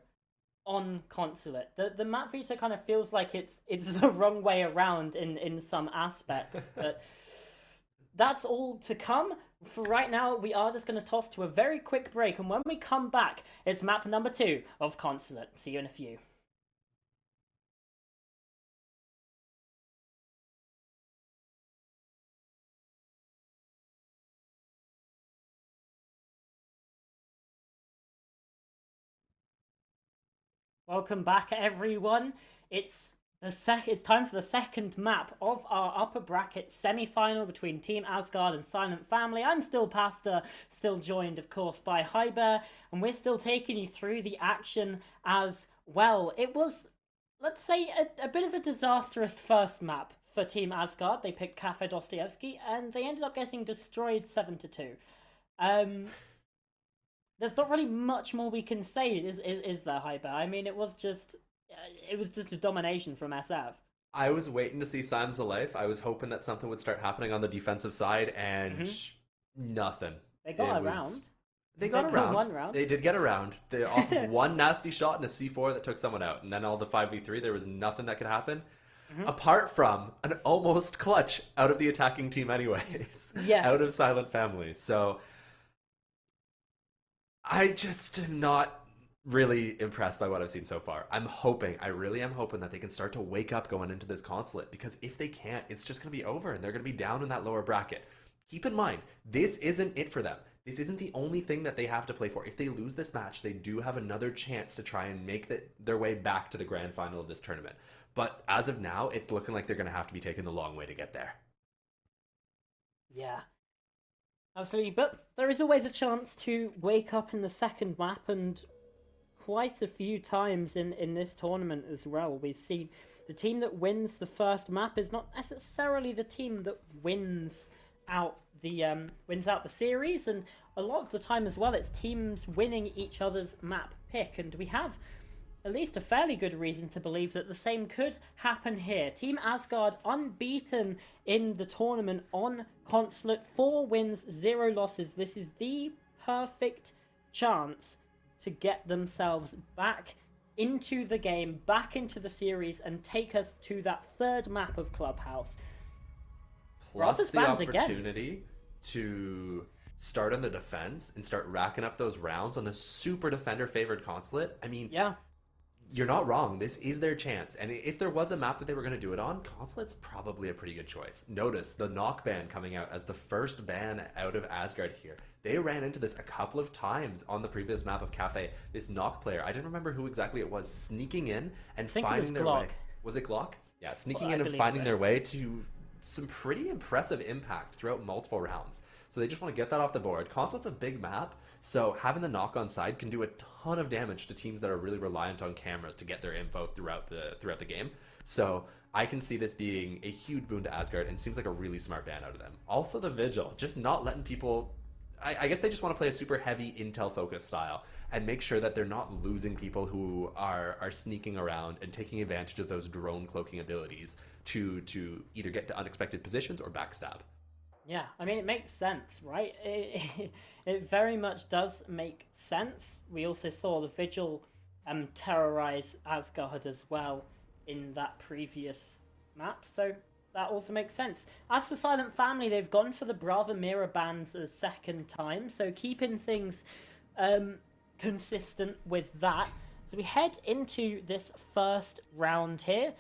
on Consulate. The map feature kind of feels like it's the wrong way around in some aspects. But that's all to come. For right now, we are just going to toss to a very quick break. And when we come back, it's map number 2 of Consulate. See you in a few. Welcome back, everyone. It's It's time for the second map of our upper bracket semi-final between Team Asgard and SilentFamily. I'm still Pastor, still joined, of course, by Hyber, and we're still taking you through the action as well. It was, let's say, a bit of a disastrous first map for Team Asgard. They picked Cafe Dostoevsky, and they ended up getting destroyed 7-2. There's not really much more we can say, is there, Hyper? I mean, it was just a domination from SF. I was waiting to see Signs of Life. I was hoping that something would start happening on the defensive side, and nothing. They got around. They got around. One round. They did get around. They off of one nasty shot and a C4 that took someone out, and then all the 5v3. There was nothing that could happen, apart from an almost clutch out of the attacking team, anyways. Yes. Out of SilentFamily. So I just am not really impressed by what I've seen so far. I really am hoping that they can start to wake up going into this consulate, because if they can't, it's just going to be over and they're going to be down in that lower bracket. Keep in mind, this isn't it for them. This isn't the only thing that they have to play for. If they lose this match, they do have another chance to try and make their way back to the grand final of this tournament. But as of now, it's looking like they're going to have to be taking the long way to get there. Yeah. Absolutely. But there is always a chance to wake up in the second map, and quite a few times in this tournament as well, we've seen the team that wins the first map is not necessarily the team that wins out the series, and a lot of the time as well it's teams winning each other's map pick, and we have at least a fairly good reason to believe that the same could happen here. Team Asgard unbeaten in the tournament on Consulate, 4 wins, 0 losses. This is the perfect chance to get themselves back into the game, back into the series, and take us to that third map of Clubhouse. Plus the opportunity to start on the defense and start racking up those rounds on the super defender-favored consulate. I mean, yeah, you're not wrong. This is their chance. And if there was a map that they were going to do it on, consulate's probably a pretty good choice. Notice the knock ban coming out as the first ban out of Asgard here. They ran into this a couple of times on the previous map of Cafe. This knock player, I didn't remember who exactly it was, sneaking in and finding their way. Was it Glock? Yeah, sneaking in and finding their way to some pretty impressive impact throughout multiple rounds. So they just want to get that off the board. Consulate's a big map, so having the knock on side can do a ton of damage to teams that are really reliant on cameras to get their info throughout the game. So I can see this being a huge boon to Asgard, and seems like a really smart ban out of them. Also the Vigil, just not letting people... I guess they just want to play a super heavy intel focused style and make sure that they're not losing people who are sneaking around and taking advantage of those drone cloaking abilities to either get to unexpected positions or backstab. Yeah, I mean, it makes sense, right? It very much does make sense. We also saw the Vigil terrorize Asgard as well in that previous map, so that also makes sense. As for SilentFamily, they've gone for the Brava Mirror bans a second time, so keeping things consistent with that. So we head into this first round here.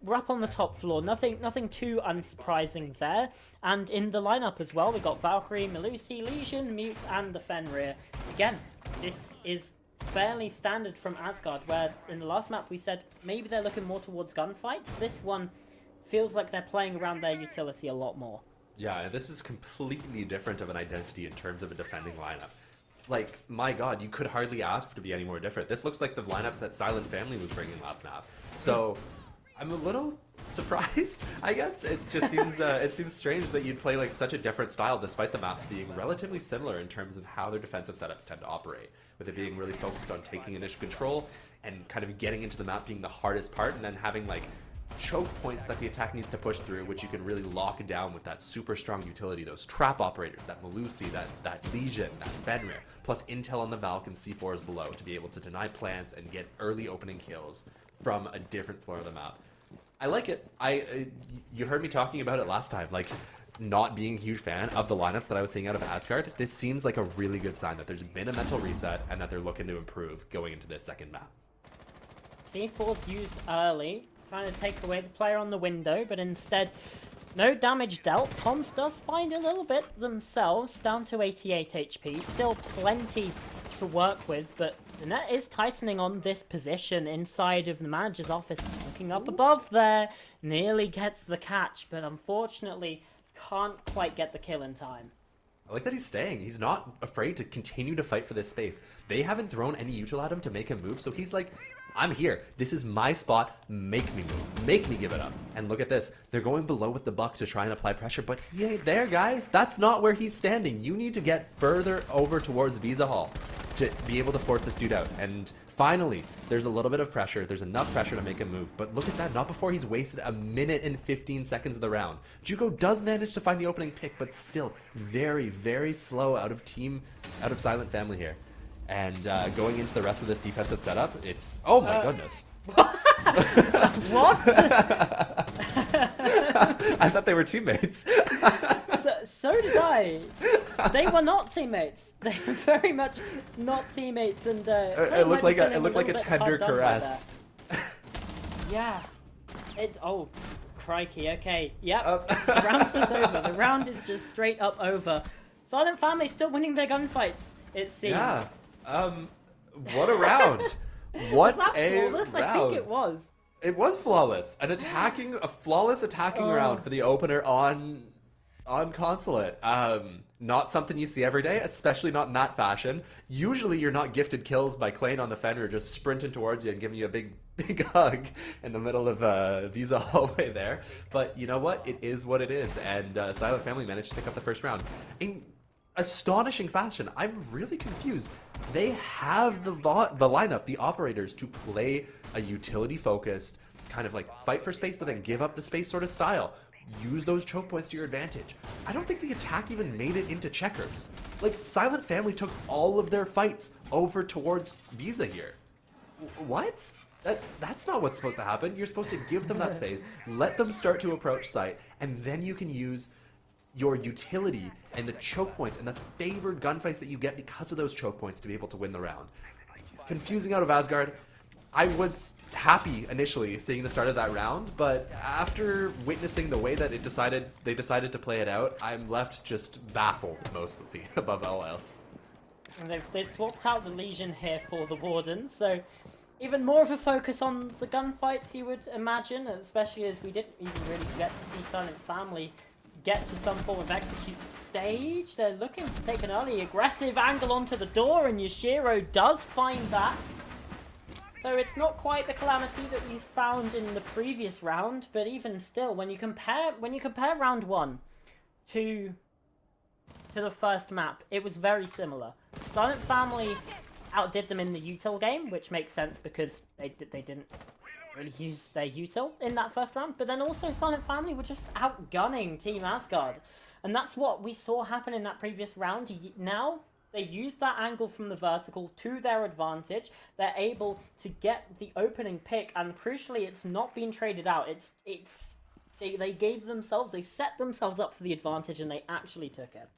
We're up on the top floor, nothing too unsurprising there. And in the lineup as well, we got Valkyrie, Melusi, Legion, Mute, and the Fenrir. Again, this is fairly standard from Asgard, where in the last map we said maybe they're looking more towards gunfights. This one feels like they're playing around their utility a lot more. Yeah, this is completely different of an identity in terms of a defending lineup. Like, my god, you could hardly ask for to be any more different. This looks like the lineups that SilentFamily was bringing last map. So I'm a little surprised, I guess. It just seems it seems strange that you'd play like such a different style despite the maps being relatively similar in terms of how their defensive setups tend to operate, with it being really focused on taking initial control and kind of getting into the map being the hardest part, and then having like choke points that the attack needs to push through, which you can really lock down with that super strong utility, those trap operators, that Melusi, that Legion, that Fenrir, plus intel on the Valk and C4s below to be able to deny plants and get early opening kills from a different floor of the map. I like it. You heard me talking about it last time, like not being a huge fan of the lineups that I was seeing out of Asgard. This seems like a really good sign that there's been a mental reset and that they're looking to improve going into this second map. C4's used early, trying to take away the player on the window, but instead no damage dealt. Toms does find a little bit themselves, down to 88 HP. Still plenty to work with, but the net is tightening on this position inside of the manager's office. looking up above there. Nearly gets the catch, but unfortunately can't quite get the kill in time. I like that he's staying. He's not afraid to continue to fight for this space. They haven't thrown any util at him to make him move, so he's like, I'm here. This is my spot. Make me move. Make me give it up. And look at this. They're going below with the buck to try and apply pressure, but he ain't there, guys. That's not where he's standing. You need to get further over towards Visa Hall to be able to force this dude out. And finally, there's a little bit of pressure. There's enough pressure to make him move. But look at that. Not before he's wasted a minute and 15 seconds of the round. Jugo does manage to find the opening pick, but still very, very slow out of SilentFamily here. And going into the rest of this defensive setup, it's... Oh my goodness. What? I thought they were teammates. So did I. They were not teammates. They were very much not teammates, and it looked like a tender caress. Yeah. Oh, crikey. Okay. Yep. The round's just over. The round is just straight up over. SilentFamily still winning their gunfights, it seems. Yeah. What a round. What was that a flawless? round. I think it was. It was flawless. A flawless attacking round for the opener on Consulate. Not something you see every day, especially not in that fashion. Usually you're not gifted kills by Klain on the Fenrir just sprinting towards you and giving you a big hug in the middle of Visa hallway there. But you know what? It is what it is. And SilentFamily managed to pick up the first round in astonishing fashion. I'm really confused. They have the lineup, the operators, to play a utility-focused, kind of like fight for space, but then give up the space sort of style. Use those choke points to your advantage. I don't think the attack even made it into checkers. Like, SilentFamily took all of their fights over towards Visa here. What? That's not what's supposed to happen. You're supposed to give them that space, let them start to approach site, and then you can use your utility and the choke points and the favored gunfights that you get because of those choke points to be able to win the round. Confusing out of Asgard. I was happy initially seeing the start of that round, but after witnessing the way that they decided to play it out, I'm left just baffled mostly above all else. And they've swapped out the Legion here for the Warden, so even more of a focus on the gunfights, you would imagine, especially as we didn't even really get to see SilentFamily get to some form of execute stage. They're looking to take an early aggressive angle onto the door, and Yashiro does find that. So it's not quite the calamity that we found in the previous round, but even still, when you compare round one to the first map, it was very similar. SilentFamily outdid them in the util game, which makes sense because they didn't really use their util in that first round, but then also SilentFamily were just outgunning Team Asgard, and that's what we saw happen in that previous round. Now they use that angle from the vertical to their advantage. They're able to get the opening pick, and crucially, it's not being traded out. They set themselves up for the advantage, and they actually took it.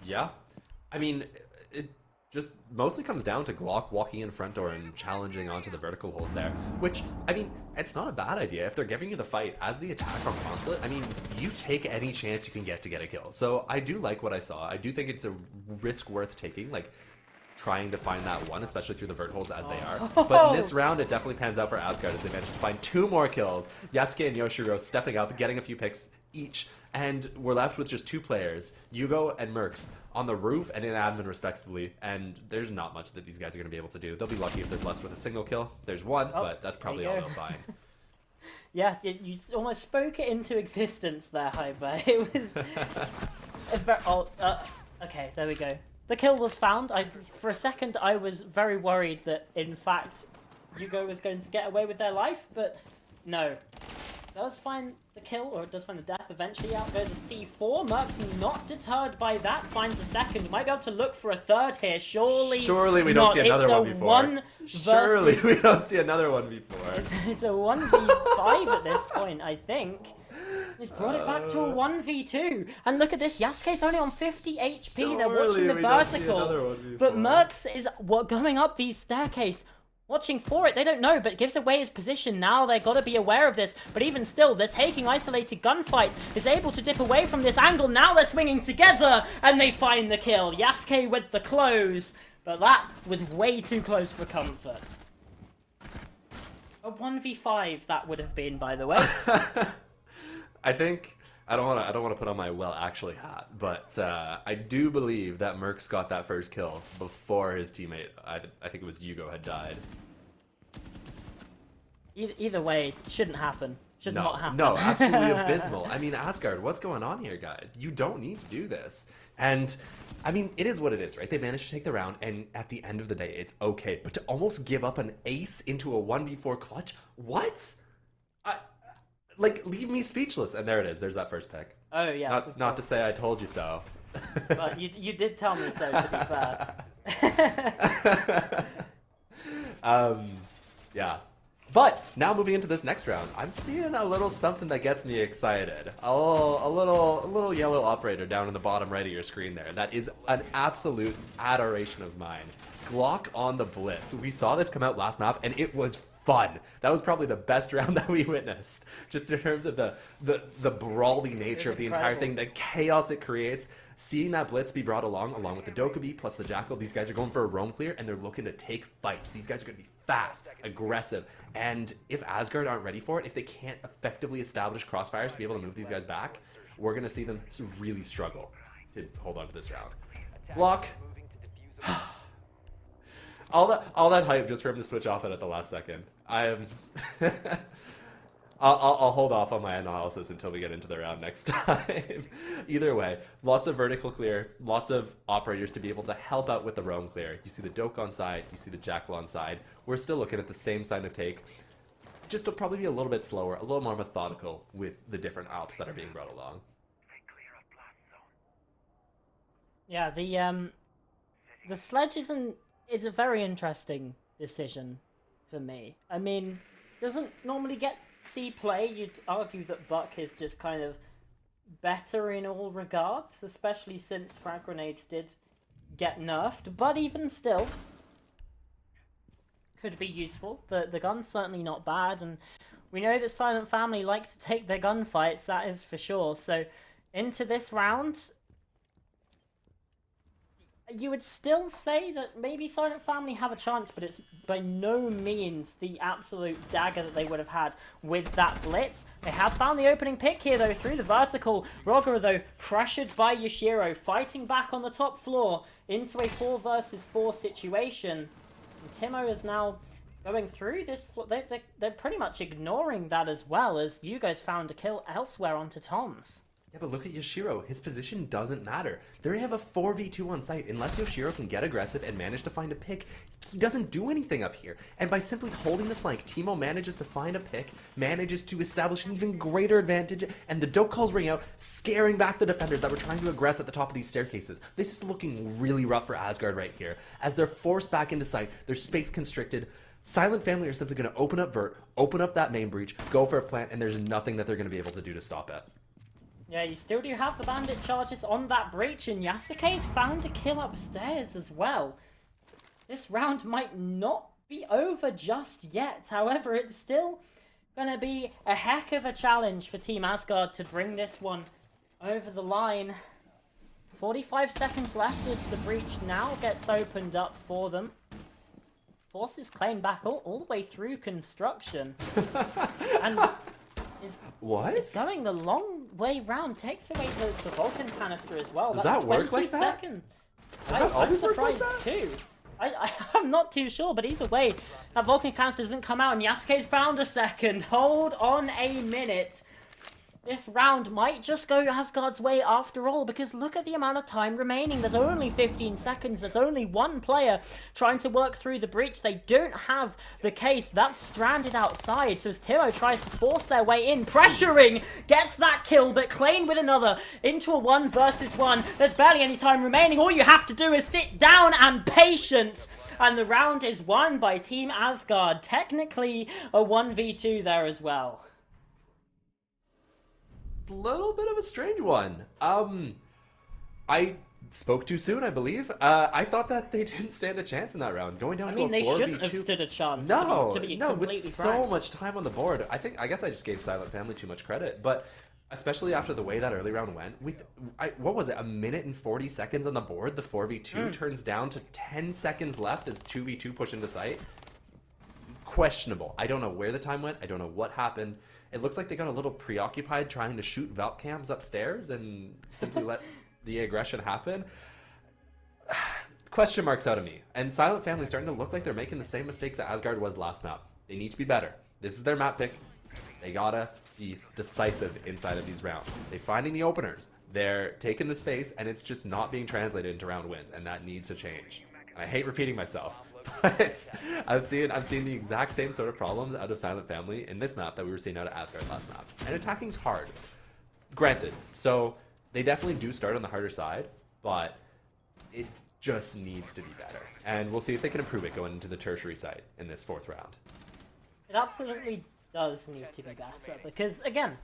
Yeah, I mean, it just mostly comes down to Glock walking in front door and challenging onto the vertical holes there, which, I mean, it's not a bad idea. If they're giving you the fight as the attack on Consulate, I mean, you take any chance you can get to get a kill. So I do like what I saw. I do think it's a risk worth taking, like trying to find that one, especially through the vert holes as they are. But in this round, it definitely pans out for Asgard as they managed to find 2 more kills. Yatsuke and Yoshiro stepping up, getting a few picks each, and we're left with just 2 players, Yugo and Mercs, on the roof and in admin respectively, and there's not much that these guys are going to be able to do. They'll be lucky if they're blessed with a single kill. There's one, but that's probably all they'll find. Yeah, you almost spoke it into existence there, Hyper. It was okay, there we go. The kill was found. For a second, I was very worried that, in fact, Yugo was going to get away with their life, but no. Does find the kill, or it does find the death eventually. Out goes a C4. Mercs not deterred by that. Finds a second. Might be able to look for a third here. Surely we don't see another one before. Surely we don't see another one before. It's a 1v5 at this point, I think. He's brought it back to a 1v2. And look at this. Yasuke's only on 50 HP. They're watching the vertical. But Mercs is going up the staircase. Watching for it, they don't know, but gives away his position. Now they've got to be aware of this, but even still, they're taking isolated gunfights, is able to dip away from this angle. Now they're swinging together, and they find the kill. Yasuke with the close, but that was way too close for comfort. A 1v5 that would have been, by the way. I think I don't want to put on my well actually hat, but I do believe that Mercs got that first kill before his teammate. I think it was Hugo had died. Either way, shouldn't happen. Should not happen. No, absolutely abysmal. I mean, Asgard, what's going on here, guys? You don't need to do this. And I mean, it is what it is, right? They managed to take the round, and at the end of the day, it's okay. But to almost give up an ace into a 1v4 clutch, what? Like, leave me speechless. And there it is. There's that first pick. Oh, yes. Not to say I told you so. But you did tell me so, to be fair. Yeah. But now moving into this next round, I'm seeing a little something that gets me excited. A little yellow operator down in the bottom right of your screen there. That is an absolute adoration of mine. Glock on the Blitz. We saw this come out last map, and it was fun. That was probably the best round that we witnessed. Just in terms of the brawly nature of the entire thing, the chaos it creates. Seeing that Blitz be brought along with the Dokkaebi plus the Jackal, these guys are going for a roam clear, and they're looking to take fights. These guys are going to be fast, aggressive, and if Asgard aren't ready for it, if they can't effectively establish crossfires to be able to move these guys back, we're going to see them really struggle to hold on to this round. Block. all that hype just for him to switch off it at the last second. I'll hold off on my analysis until we get into the round next time. Either way, lots of vertical clear, lots of operators to be able to help out with the roam clear. You see the Doke on side, you see the Jackal on side. We're still looking at the same sign of take, just to probably be a little bit slower, a little more methodical with the different ops that are being brought along. Yeah, the sledge is a very interesting decision for me. I mean, doesn't normally get see play. You'd argue that Buck is just kind of better in all regards, especially since frag grenades did get nerfed, but even still could be useful. The gun's certainly not bad, and we know that SilentFamily like to take their gunfights, that is for sure. So into this round, you would still say that maybe SilentFamily have a chance, but it's by no means the absolute dagger that they would have had with that Blitz. They have found the opening pick here, though, through the vertical. Roger, though, pressured by Yashiro, fighting back on the top floor into a 4 versus 4 situation. And Timo is now going through this. They're pretty much ignoring that as well, as you guys found a kill elsewhere onto Tom's. Yeah, but look at Yashiro. His position doesn't matter. They have a 4v2 on site. Unless Yashiro can get aggressive and manage to find a pick, he doesn't do anything up here. And by simply holding the flank, Timo manages to find a pick, manages to establish an even greater advantage, and the Doke calls ring out, scaring back the defenders that were trying to aggress at the top of these staircases. This is looking really rough for Asgard right here. As they're forced back into sight, their space constricted. SilentFamily are simply going to open up Vert, open up that main breach, go for a plant, and there's nothing that they're going to be able to do to stop it. Yeah, you still do have the bandit charges on that breach, and Yasuke's found a kill upstairs as well. This round might not be over just yet. However, it's still going to be a heck of a challenge for Team Asgard to bring this one over the line. 45 seconds left as the breach now gets opened up for them. Forces claim back all the way through construction. And it's going the long way round. Takes away the Vulcan canister as well. Does That's that work 20 like that? seconds. I'm surprised too. I'm not too sure, but either way, that Vulcan canister doesn't come out, and Yasuke's found a second. Hold on a minute. This round might just go Asgard's way after all, because look at the amount of time remaining. There's only 15 seconds. There's only one player trying to work through the breach. They don't have the case. That's stranded outside. So as Timo tries to force their way in, pressuring, gets that kill, but Klein with another into a 1 versus 1. There's barely any time remaining. All you have to do is sit down and patience. And the round is won by Team Asgard. Technically a 1v2 there as well. Little bit of a strange one. I spoke too soon, I believe. I thought that they didn't stand a chance in that round. Going down to a 4v2. They shouldn't have stood a chance. No, to be no, completely with frank. so much time on the board. I guess I just gave SilentFamily too much credit, but especially after the way that early round went, with what was it, a minute and 40 seconds on the board, the 4v2 turns down to 10 seconds left as 2v2 push into sight. questionable. I don't know where the time went. I don't know what happened. It looks like they got a little preoccupied trying to shoot Valk cams upstairs and simply let the aggression happen. Question marks out of me. And SilentFamily starting to look like they're making the same mistakes that Asgard was last map. They need to be better. This is their map pick. They gotta be decisive inside of these rounds. They're finding the openers. They're taking the space, and it's just not being translated into round wins, and that needs to change. And I hate repeating myself, but I'm seeing the exact same sort of problems out of SilentFamily in this map that we were seeing out of Asgard last map. And attacking's hard. Granted, so they definitely do start on the harder side, but it just needs to be better. And we'll see if they can improve it going into the tertiary side in this 4th round. It absolutely does need to be better, because again,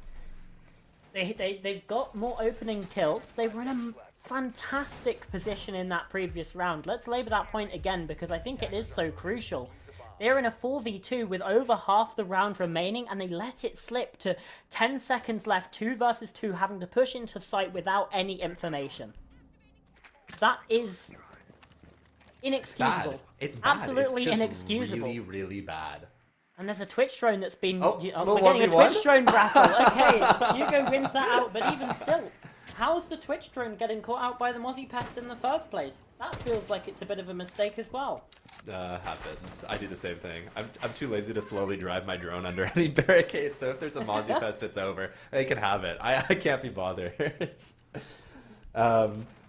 they've got more opening kills. They were in a fantastic position in that previous round. Let's labour that point again, because I think it is so crucial. They're in a 4v2 with over half the round remaining, and they let it slip to 10 seconds left, 2 versus 2, having to push into sight without any information. That is inexcusable. Bad. It's bad. Absolutely it's just inexcusable. Really, really bad. And there's a Twitch drone that's been... Oh, we're getting a Twitch drone rattle. Okay, Hugo wins that out, but even still, how's the Twitch drone getting caught out by the Mozzie Pest in the first place? That feels like it's a bit of a mistake as well. Happens. I do the same thing. I'm too lazy to slowly drive my drone under any barricade, so if there's a Mozzie Pest, it's over. They can have it. I can't be bothered.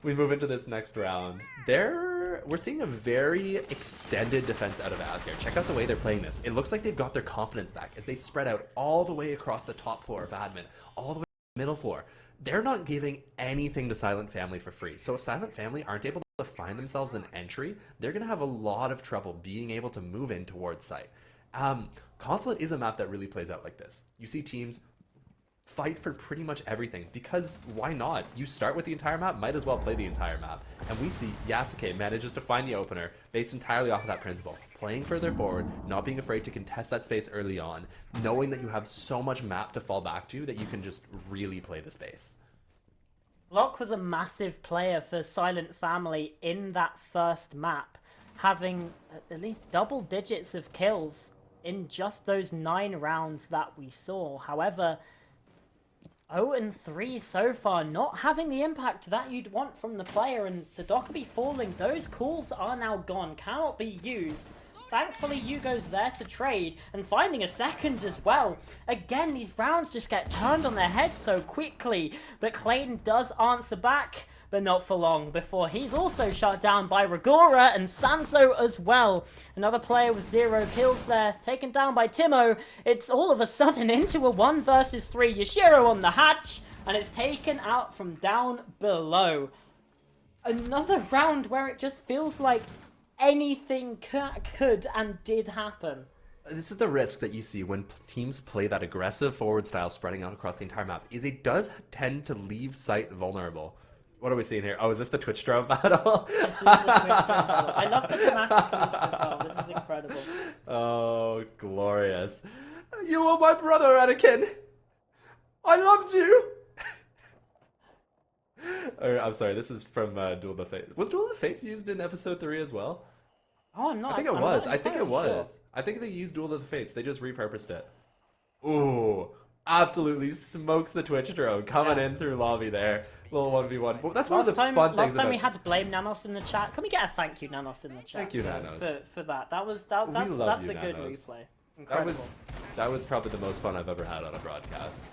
We move into this next round. We're seeing a very extended defense out of Asgard. Check out the way they're playing this. It looks like they've got their confidence back as they spread out all the way across the top floor of admin, all the way to the middle floor. They're not giving anything to SilentFamily for free. So if SilentFamily aren't able to find themselves an entry, they're going to have a lot of trouble being able to move in towards site. Consulate is a map that really plays out like this. You see teams fight for pretty much everything, because why not? You start with the entire map, might as well play the entire map. And we see Yasuke manages to find the opener based entirely off of that principle. Playing further forward, not being afraid to contest that space early on, knowing that you have so much map to fall back to that you can just really play the space. Locke was a massive player for SilentFamily in that first map, having at least double digits of kills in just those 9 rounds that we saw. However, 0-3 so far, not having the impact that you'd want from the player, and the Dockerby falling, those calls are now gone, cannot be used. Thankfully, Hugo's there to trade, and finding a second as well. Again, these rounds just get turned on their head so quickly, but Clayton does answer back, but not for long, before he's also shut down by Rigora and Sanso as well. Another player with 0 kills there, taken down by Timo. It's all of a sudden into a 1 versus 3. Yashiro on the hatch, and it's taken out from down below. Another round where it just feels like anything could and did happen. This is the risk that you see when teams play that aggressive forward style spreading out across the entire map, is it does tend to leave site vulnerable. What are we seeing here? Oh, is this the Twitch drone battle? This is the Twitch drone battle. I love the dramatic music as well. This is incredible. Oh, glorious. You were my brother, Anakin. I loved you. I'm sorry, this is from Duel of the Fates. Was Duel of the Fates used in episode 3 as well? Oh, I'm not. I think it I'm was. not I think it was. sure. I think they used Duel of the Fates. They just repurposed it. Ooh, absolutely smokes the Twitch drone coming in through lobby there. Little 1v1. Well, that's one of the fun things. Last time we had to blame Nanos in the chat. Can we get a thank you, Nanos, in the chat? Thank you, Nanos. For that. That's you, a good Nanos. replay. Incredible. That was probably the most fun I've ever had on a broadcast.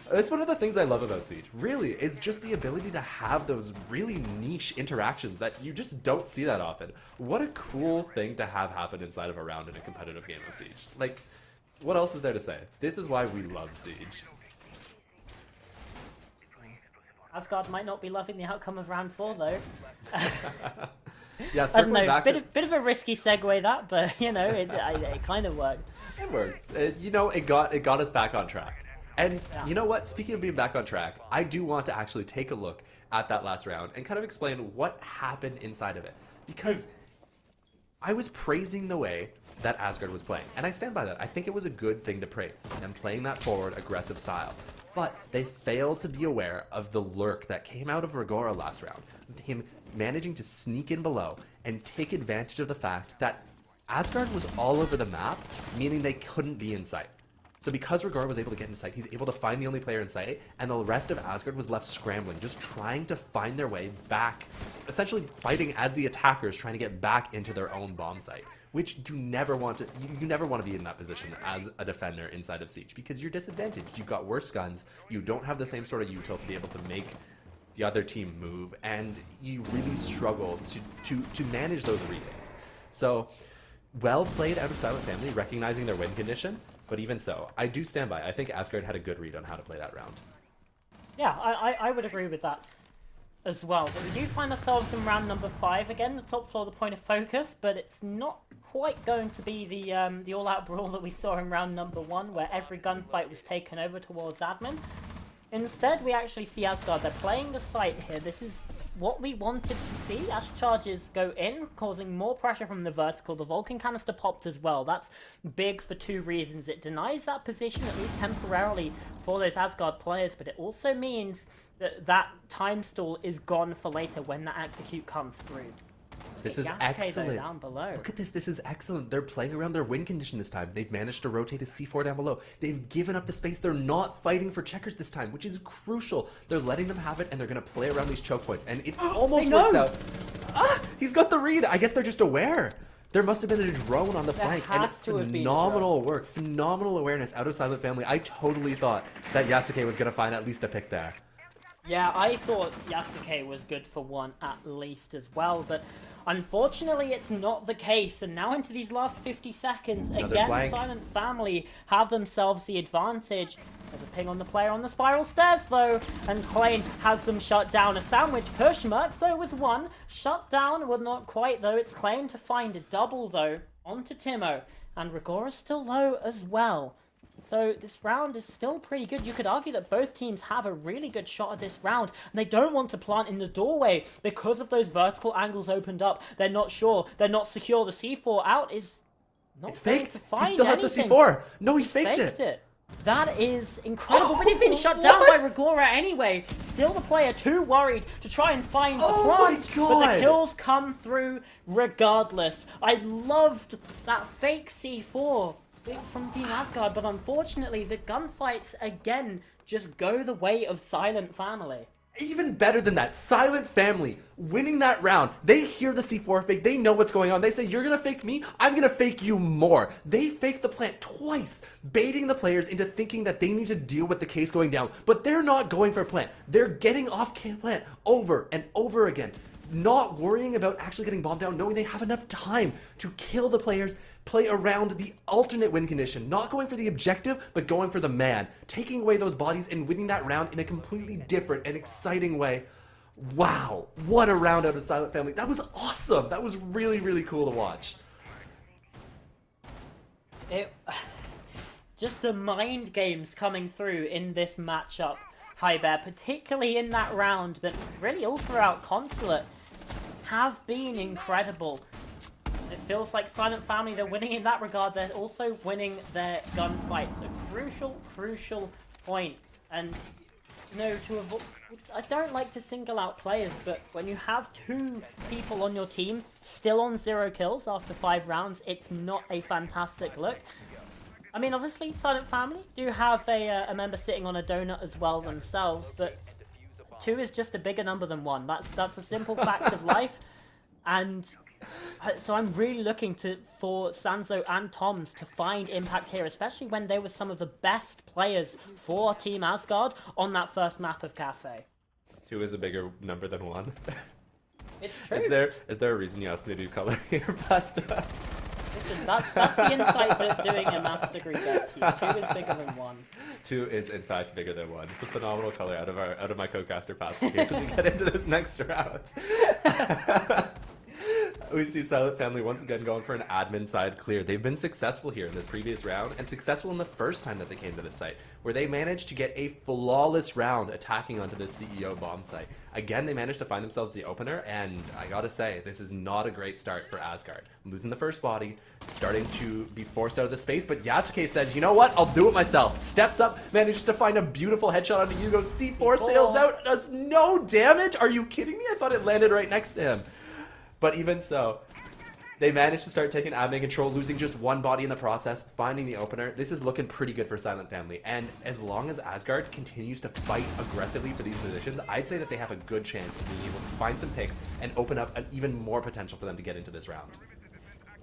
That's one of the things I love about Siege, really, is just the ability to have those really niche interactions that you just don't see that often. What a cool thing to have happen inside of a round in a competitive game of Siege. Like, what else is there to say? This is why we love Siege. Asgard might not be loving the outcome of round 4, though. Yeah, I don't know, back bit of a risky segue that, but, you know, it kind of worked. It worked. You know, it got us back on track. And you know what? Speaking of being back on track, I do want to actually take a look at that last round and kind of explain what happened inside of it. Because I was praising the way that Asgard was playing, and I stand by that. I think it was a good thing to praise, them playing that forward, aggressive style. But they failed to be aware of the lurk that came out of Rigora last round. Him managing to sneak in below and take advantage of the fact that Asgard was all over the map, meaning they couldn't be in sight. So because Rigor was able to get in sight, he's able to find the only player in sight, and the rest of Asgard was left scrambling, just trying to find their way back, essentially fighting as the attackers, trying to get back into their own bomb site, which you never want to. You never want to be in that position as a defender inside of Siege because you're disadvantaged. You've got worse guns. You don't have the same sort of util to be able to make the other team move, and you really struggle to manage those retakes. So, well played out of SilentFamily, recognizing their win condition. But even so, I do stand by. I think Asgard had a good read on how to play that round. Yeah, I would agree with that as well. But we do find ourselves in round number 5 again, the top floor, the point of focus, but it's not quite going to be the all-out brawl that we saw in round number 1, where every gunfight was taken over towards admin. Instead, we actually see Asgard. They're playing the site here. This is what we wanted to see. Ash charges go in, causing more pressure from the vertical. The Vulcan canister popped as well. That's big for 2 reasons. It denies that position, at least temporarily, for those Asgard players, but it also means that that time stall is gone for later when that execute comes through. This is Yasuke, excellent. though, down below. Look at this. This is excellent. They're playing around their win condition this time. They've managed to rotate a C4 down below. They've given up the space. They're not fighting for checkers this time, which is crucial. They're letting them have it, and they're going to play around these choke points. And it almost works out. Ah, he's got the read. I guess they're just aware. There must have been a drone on the flank. And has to have been a phenomenal work. Phenomenal awareness out of SilentFamily. I totally thought that Yasuke was going to find at least a pick there. Yeah, I thought Yasuke was good for 1 at least as well, but unfortunately it's not the case. And now into these last 50 seconds, Another again, flank. SilentFamily have themselves the advantage. There's a ping on the player on the spiral stairs though, and Klein has them shut down. A sandwich push, Merxo with 1, shut down, well not quite though. It's Klein to find a double though, onto Timo, and Rigora's still low as well. So this round is still pretty good. You could argue that both teams have a really good shot at this round. And they don't want to plant in the doorway because of those vertical angles opened up. They're not sure. They're not secure. The C4 out is not It's going faked. to find He still has anything. the C4. No, he faked it. That is incredible, but he's been shut down by What? Rigora anyway. Still the player too worried to try and find the Oh my plant, but God. the kills come through regardless. I loved that fake C4 from Team Asgard, but unfortunately the gunfights again just go the way of SilentFamily. Even better than that, SilentFamily winning that round. They hear the C4 fake. They know what's going on. They say, you're going to fake me? I'm going to fake you more. They faked the plant twice, baiting the players into thinking that they need to deal with the case going down. But they're not going for plant. They're getting off plant over and over again. Not worrying about actually getting bombed down, knowing they have enough time to kill the players, play around the alternate win condition, not going for the objective, but going for the man, taking away those bodies and winning that round in a completely different and exciting way. Wow, what a round out of SilentFamily. That was awesome. That was really, really cool to watch. Just the mind games coming through in this matchup, Hyber, particularly in that round, but really all throughout Consulate, have been incredible. It feels like SilentFamily, they're winning in that regard. They're also winning their gunfights. A crucial point. And, you know, to avoid... I don't like to single out players, but when you have 2 people on your team still on 0 kills after 5 rounds, it's not a fantastic look. I mean, obviously, SilentFamily do have a member sitting on a donut as well themselves, but 2 is just a bigger number than 1. That's a simple fact of life. And so I'm really looking for Sanzo and Toms to find impact here, especially when they were some of the best players for Team Asgard on that first map of Cafe. 2 is a bigger number than 1. It's true. Is there a reason you asked me to do color here, Pasta? Listen, that's the insight that doing a maths degree gets you. 2 is bigger than 1. 2 is in fact bigger than 1. It's a phenomenal color out of my co-caster Pasta here as we get into this next round. We see SilentFamily once again going for an admin side clear. They've been successful here in the previous round and successful in the first time that they came to this site, where they managed to get a flawless round attacking onto the CEO bomb site. Again, they managed to find themselves the opener, and I gotta say, this is not a great start for Asgard. Losing the first body, starting to be forced out of the space, but Yasuke says, you know what, I'll do it myself. Steps up, manages to find a beautiful headshot onto Yugo. C4 sails out, does no damage? Are you kidding me? I thought it landed right next to him. But even so, They managed to start taking admin control, losing just one body in the process, finding the opener. This is looking pretty good for SilentFamily. And as long as Asgard continues to fight aggressively for these positions, I'd say that they have a good chance of being able to find some picks and open up an even more potential for them to get into this round.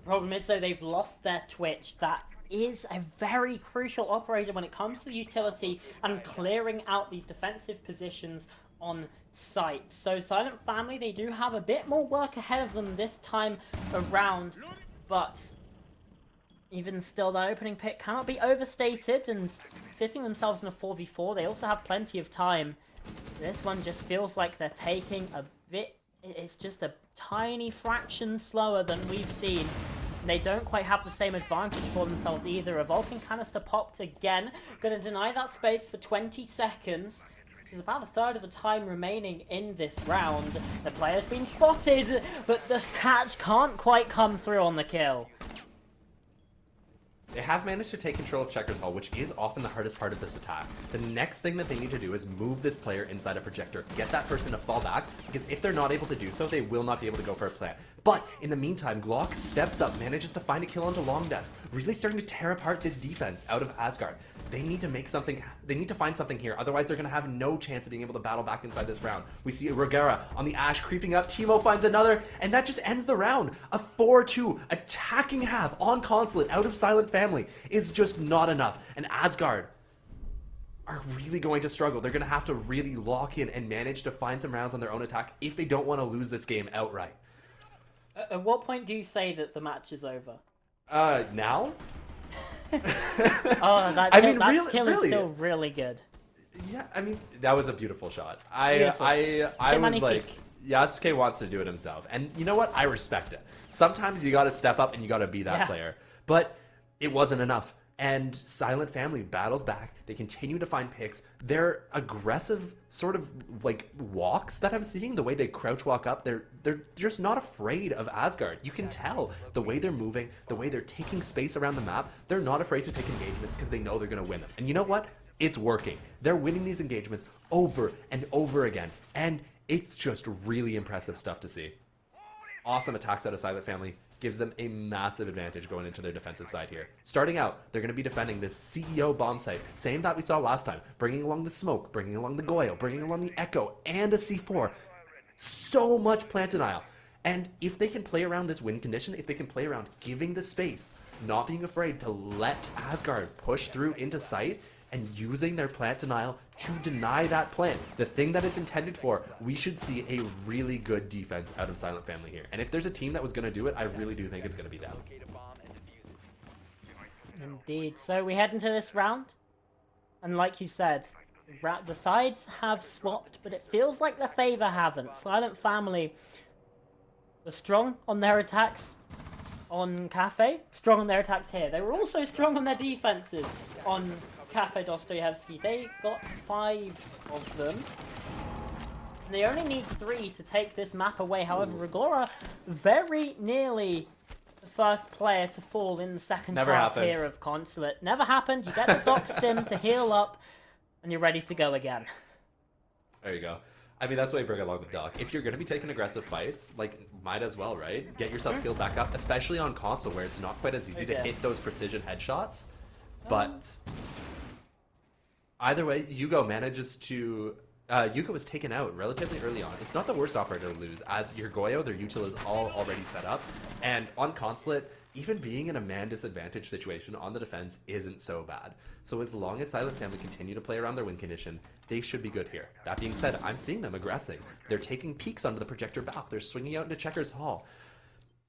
Problem is, though, they've lost their Twitch. That is a very crucial operator when it comes to utility and clearing out these defensive positions on site. So SilentFamily, they do have a bit more work ahead of them this time around, but even still, their opening pick cannot be overstated, and sitting themselves in a 4v4, they also have plenty of time. This one just feels like they're taking a bit, it's just a tiny fraction slower than we've seen. They don't quite have the same advantage for themselves either. A Vulcan canister popped again, going to deny that space for 20 seconds. There's about a third of the time remaining in this round. The player's been spotted, but the catch can't quite come through on the kill. They have managed to take control of Checkers Hall, which is often the hardest part of this attack. The next thing that they need to do is move this player inside a projector, get that person to fall back, because if they're not able to do so, they will not be able to go for a plant. But in the meantime, Glock steps up, manages to find a kill onto Long Desk, really starting to tear apart this defense out of Asgard. They need to make something, they need to find something here, otherwise they're going to have no chance of being able to battle back inside this round. We see Rogera on the Ash creeping up, Timo finds another, and that just ends the round. A 4-2 attacking half on Consulate out of SilentFamily is just not enough, and Asgard are really going to struggle. They're going to have to really lock in and manage to find some rounds on their own attack if they don't want to lose this game outright. At what point do you say that the match is over? Now? Oh, that kill is still really good. Yeah, I mean, that was a beautiful shot. I was like, Yasuke wants to do it himself. And you know what? I respect it. Sometimes you got to step up and you got to be that player. But it wasn't enough. And SilentFamily battles back. They continue to find picks. Their aggressive sort of like walks that I'm seeing, the way they crouch walk up, they're just not afraid of Asgard. You can tell the way they're moving, the way they're taking space around the map. They're not afraid to take engagements because they know they're going to win them. And you know what? It's working. They're winning these engagements over and over again. And it's just really impressive stuff to see. Awesome attacks out of SilentFamily. Gives them a massive advantage going into their defensive side here. Starting out, they're going to be defending this CEO bomb site. Same that we saw last time. Bringing along the smoke, bringing along the Goyle, bringing along the Echo, and a C4. So much plant denial. And if they can play around this win condition, if they can play around giving the space, not being afraid to let Asgard push through into sight, and using their plant denial to deny that plant, the thing that it's intended for, we should see a really good defense out of SilentFamily here. And if there's a team that was going to do it, I really do think it's going to be them. Indeed. So we head into this round, and like you said, the sides have swapped, but it feels like the favor haven't. SilentFamily was strong on their attacks on Cafe, strong on their attacks here. They were also strong on their defenses on Cafe Dostoyevsky. They got 5 of them. And they only need 3 to take this map away. However, Rigora very nearly the first player to fall in the second half here of Consulate. Never happened. You get the dock stim to heal up, and you're ready to go again. There you go. I mean, that's why you bring along the dock. If you're going to be taking aggressive fights, like, might as well, right? Get yourself healed back up, especially on console where it's not quite as easy to hit those precision headshots. But either way, Yugo manages to... Yugo was taken out relatively early on. It's not the worst operator to lose, as your Goyo, their util is all already set up. And on Consulate, even being in a man disadvantage situation on the defense isn't so bad. So as long as SilentFamily continue to play around their win condition, they should be good here. That being said, I'm seeing them aggressing. They're taking peeks onto the projector back. They're swinging out into Checkers Hall.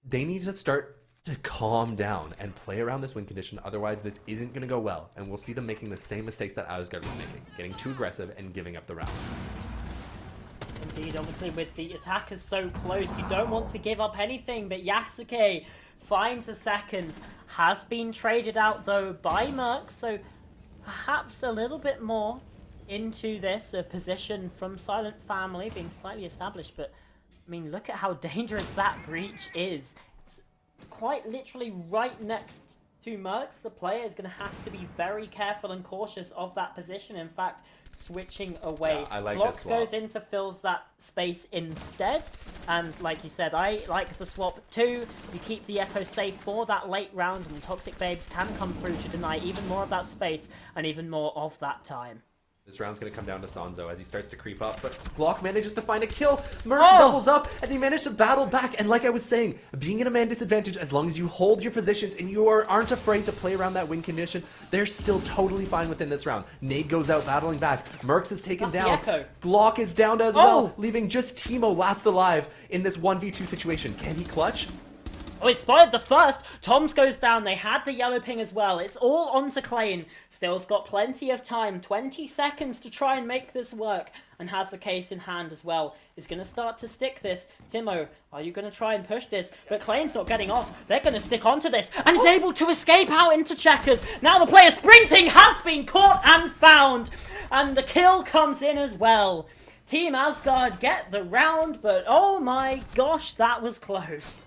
They need to start to calm down and play around this win condition, otherwise this isn't going to go well, and we'll see them making the same mistakes that Asgard was making, getting too aggressive and giving up the round. Indeed, obviously with the attackers so close, you don't want to give up anything, but Yasuke finds a second, has been traded out though by Merc, so perhaps a little bit more into this position from SilentFamily being slightly established, but I mean, look at how dangerous that breach is. Quite literally right next to Mercs, the player is going to have to be very careful and cautious of that position. In fact, switching away. Yeah, I like Block this swap. goes in to fills that space instead. And like you said, I like the swap too. You keep the Echo safe for that late round, and the Toxic Babes can come through to deny even more of that space and even more of that time. This round's going to come down to Sanzo as he starts to creep up, but Glock manages to find a kill. Mercs doubles up, and they manage to battle back. And like I was saying, being in a man disadvantage, as long as you hold your positions and you aren't afraid to play around that win condition, they're still totally fine within this round. Nade goes out battling back. Mercs is taken down. Glock is down as well, leaving just Teemo last alive in this 1v2 situation. Can he clutch? Oh, it spotted the first. Toms goes down. They had the yellow ping as well. It's all onto Klein. Still's got plenty of time. 20 seconds to try and make this work. And has the case in hand as well. Is going to start to stick this. Timo, are you going to try and push this? But Klein's not getting off. They're going to stick onto this. And is able to escape out into checkers. Now the player sprinting has been caught and found. And the kill comes in as well. Team Asgard get the round. But oh my gosh, that was close.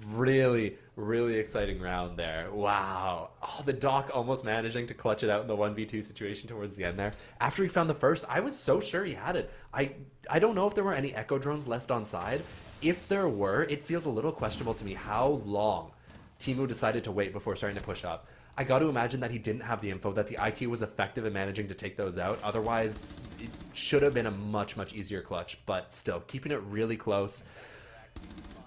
Really, really exciting round there. Wow. Oh, the Doc almost managing to clutch it out in the 1v2 situation towards the end there. After he found the first, I was so sure he had it. I don't know if there were any Echo drones left on side. If there were, it feels a little questionable to me how long Teemu decided to wait before starting to push up. I got to imagine that he didn't have the info, that the IQ was effective in managing to take those out. Otherwise, it should have been a much, much easier clutch. But still, keeping it really close.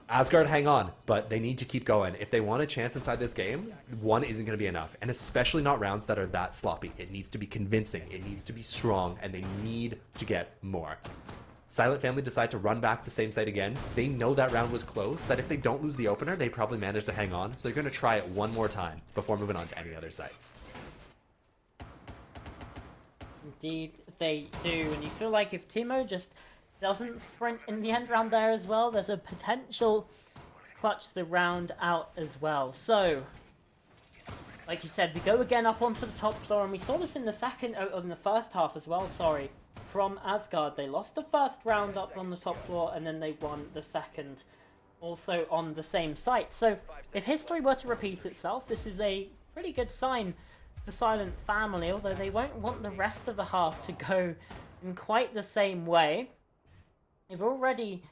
Asgard hang on, but they need to keep going. If they want a chance inside this game, one isn't going to be enough. And especially not rounds that are that sloppy. It needs to be convincing. It needs to be strong, and they need to get more. SilentFamily decide to run back the same site again. They know that round was close, that if they don't lose the opener, they probably manage to hang on. So they're going to try it one more time before moving on to any other sites. Indeed, they do. And you feel like if Timo just doesn't sprint in the end round there as well, there's a potential to clutch the round out as well. So, like you said, we go again up onto the top floor, and we saw this in the first half as well, sorry, from Asgard. They lost the first round up on the top floor, and then they won the second, also on the same site. So, if history were to repeat itself, this is a pretty good sign for SilentFamily, although they won't want the rest of the half to go in quite the same way. They've already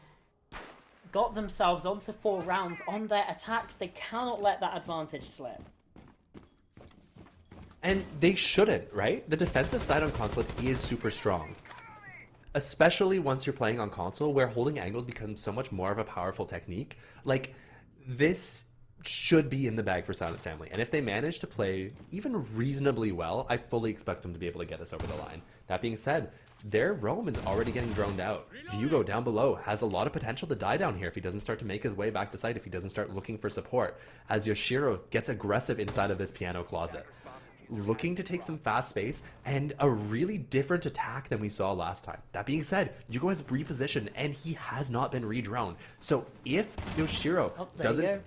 got themselves onto 4 rounds on their attacks. They cannot let that advantage slip. And they shouldn't, right? The defensive side on console is super strong. Especially once you're playing on console, where holding angles becomes so much more of a powerful technique. Like, this should be in the bag for SilentFamily. And if they manage to play even reasonably well, I fully expect them to be able to get us over the line. That being said, their roam is already getting droned out. Hugo down below has a lot of potential to die down here if he doesn't start to make his way back to site, if he doesn't start looking for support, as Yoshiro gets aggressive inside of this piano closet, looking to take some fast space and a really different attack than we saw last time. That being said, Hugo has repositioned and he has not been redroned. So if Yoshiro doesn't...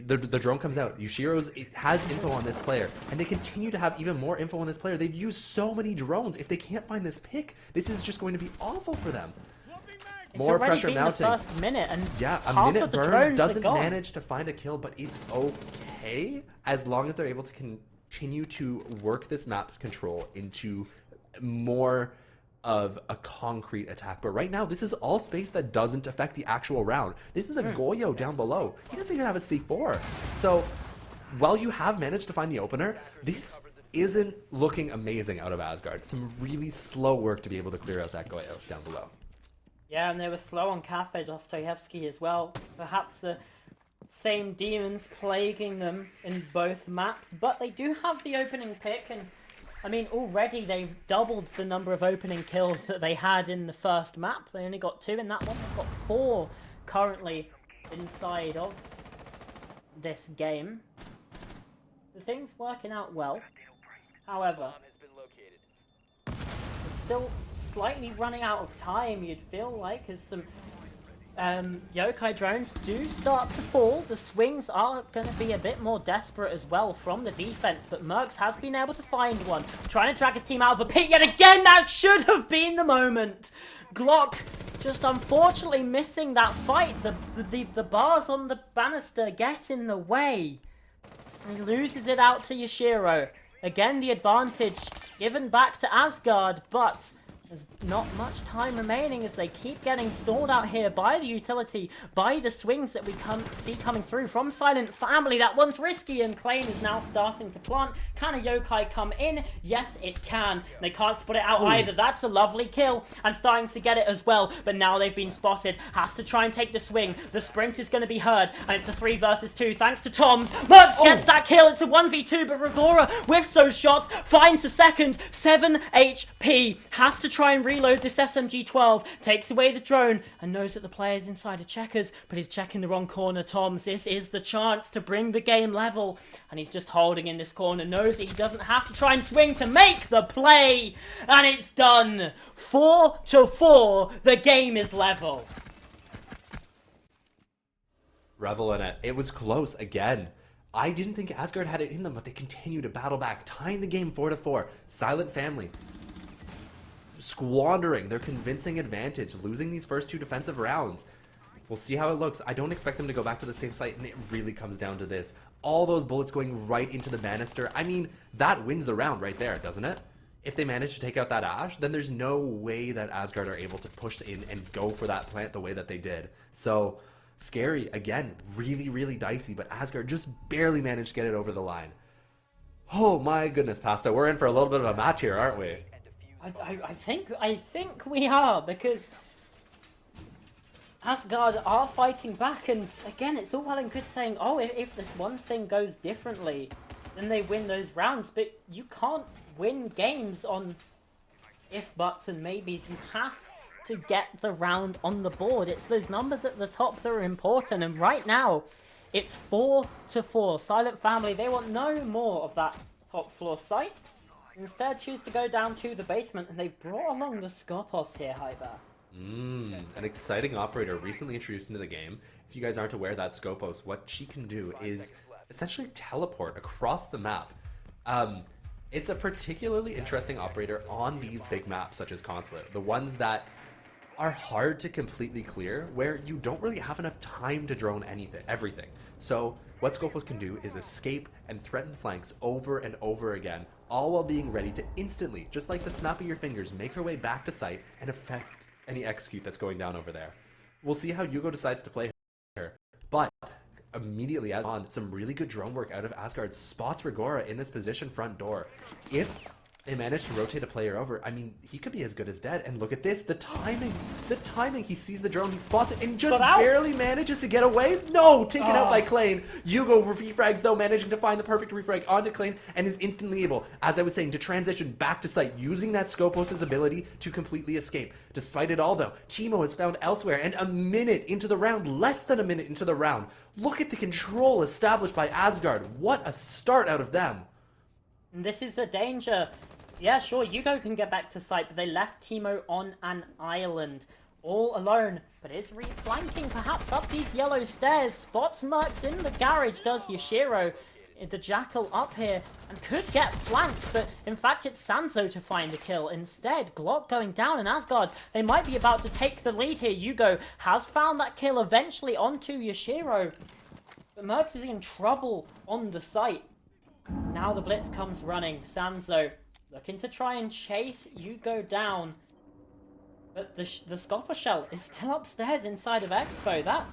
the drone comes out. Yoshiro's has info on this player, and they continue to have even more info on this player. They've used so many drones. If they can't find this pick, this is just going to be awful for them. It's more pressure mounting. The first minute, and yeah, a half minute of the burn drones doesn't are gone. manage to find a kill, but it's okay as long as they're able to continue to work this map control into more of a concrete attack. But right now, this is all space that doesn't affect the actual round. This is a Goyo down below. He doesn't even have a C4. So while you have managed to find the opener, this isn't looking amazing out of Asgard. Some really slow work to be able to clear out that Goyo down below. Yeah, and they were slow on Cafe Dostoyevsky as well. Perhaps the same demons plaguing them in both maps, but they do have the opening pick, and I mean, already they've doubled the number of opening kills that they had in the first map. They only got 2 in that one. They've got 4 currently inside of this game. The thing's working out well. However, it's still slightly running out of time, you'd feel like, as some yokai drones do start to fall. The swings are going to be a bit more desperate as well from the defense, but Mercs has been able to find one. Trying to drag his team out of a pit yet again. That should have been the moment. Glock just unfortunately missing that fight. The bars on the banister get in the way. And he loses it out to Yashiro. Again, the advantage given back to Asgard, but there's not much time remaining as they keep getting stalled out here by the utility, by the swings that we see coming through from SilentFamily. That one's risky, and Klein is now starting to plant. Can a yokai come in? Yes, it can. They can't spot it out either. That's a lovely kill, and starting to get it as well. But now they've been spotted. Has to try and take the swing. The sprint is going to be heard, and it's a 3 versus 2 thanks to Toms. Mertz gets that kill. It's a 1v2, but Rigora whiffs those shots, finds the second. 7 HP. Has to try and reload this SMG-12, takes away the drone, and knows that the player's inside of checkers, but he's checking the wrong corner. Toms, this is the chance to bring the game level, and he's just holding in this corner, knows that he doesn't have to try and swing to make the play, and it's done. 4-4, the game is level. Revel in it. It was close again. I didn't think Asgard had it in them, but they continue to battle back, tying the game 4-4. SilentFamily squandering their convincing advantage, losing these first 2 defensive rounds. We'll see how it looks. I don't expect them to go back to the same site, and it really comes down to this. All those bullets going right into the banister. I mean, that wins the round right there, doesn't it? If they manage to take out that Ash, then there's no way that Asgard are able to push in and go for that plant the way that they did. So, scary. Again, really, really dicey, but Asgard just barely managed to get it over the line. Oh my goodness, Pasta. We're in for a little bit of a match here, aren't we? I think we are, because Asgard are fighting back, and again, it's all well and good saying, oh, if this one thing goes differently, then they win those rounds, but you can't win games on if, buts, and maybes. You have to get the round on the board. It's those numbers at the top that are important, and right now, it's 4-4. SilentFamily, they want no more of that top floor site. Instead, choose to go down to the basement, and they've brought along the Skopos here, Hyber. An exciting operator recently introduced into the game. If you guys aren't aware, that Skopos, what she can do is essentially teleport across the map. It's a particularly interesting operator on these big maps, such as Consulate. The ones that are hard to completely clear, where you don't really have enough time to drone everything. So what Skopos can do is escape and threaten flanks over and over again, all while being ready to instantly, just like the snap of your fingers, make her way back to site and affect any execute that's going down over there. We'll see how Yugo decides to play her, but immediately on some really good drone work out of Asgard, spots Rigora in this position front door. If they manage to rotate a player over, I mean, he could be as good as dead. And look at this, the timing, he sees the drone, he spots it, and just barely manages to get away. No, taken out by Klein. Yugo refrags though, managing to find the perfect refrag onto Klein, and is instantly able, as I was saying, to transition back to site, using that Skopos' ability to completely escape. Despite it all though, Teemo is found elsewhere, and a minute into the round, less than a minute into the round, look at the control established by Asgard. What a start out of them. And this is the danger. Yeah, sure, Yugo can get back to site, but they left Teemo on an island, all alone. But is reflanking perhaps up these yellow stairs. Spots Mercs in the garage, does Yashiro. The Jackal up here, and could get flanked, but in fact it's Sanzo to find a kill. Instead, Glock going down, and Asgard, they might be about to take the lead here. Yugo has found that kill eventually onto Yashiro, but Mercs is in trouble on the site. Now the Blitz comes running. Sanzo looking to try and chase Yugo down. But the Scopper Shell is still upstairs inside of Expo.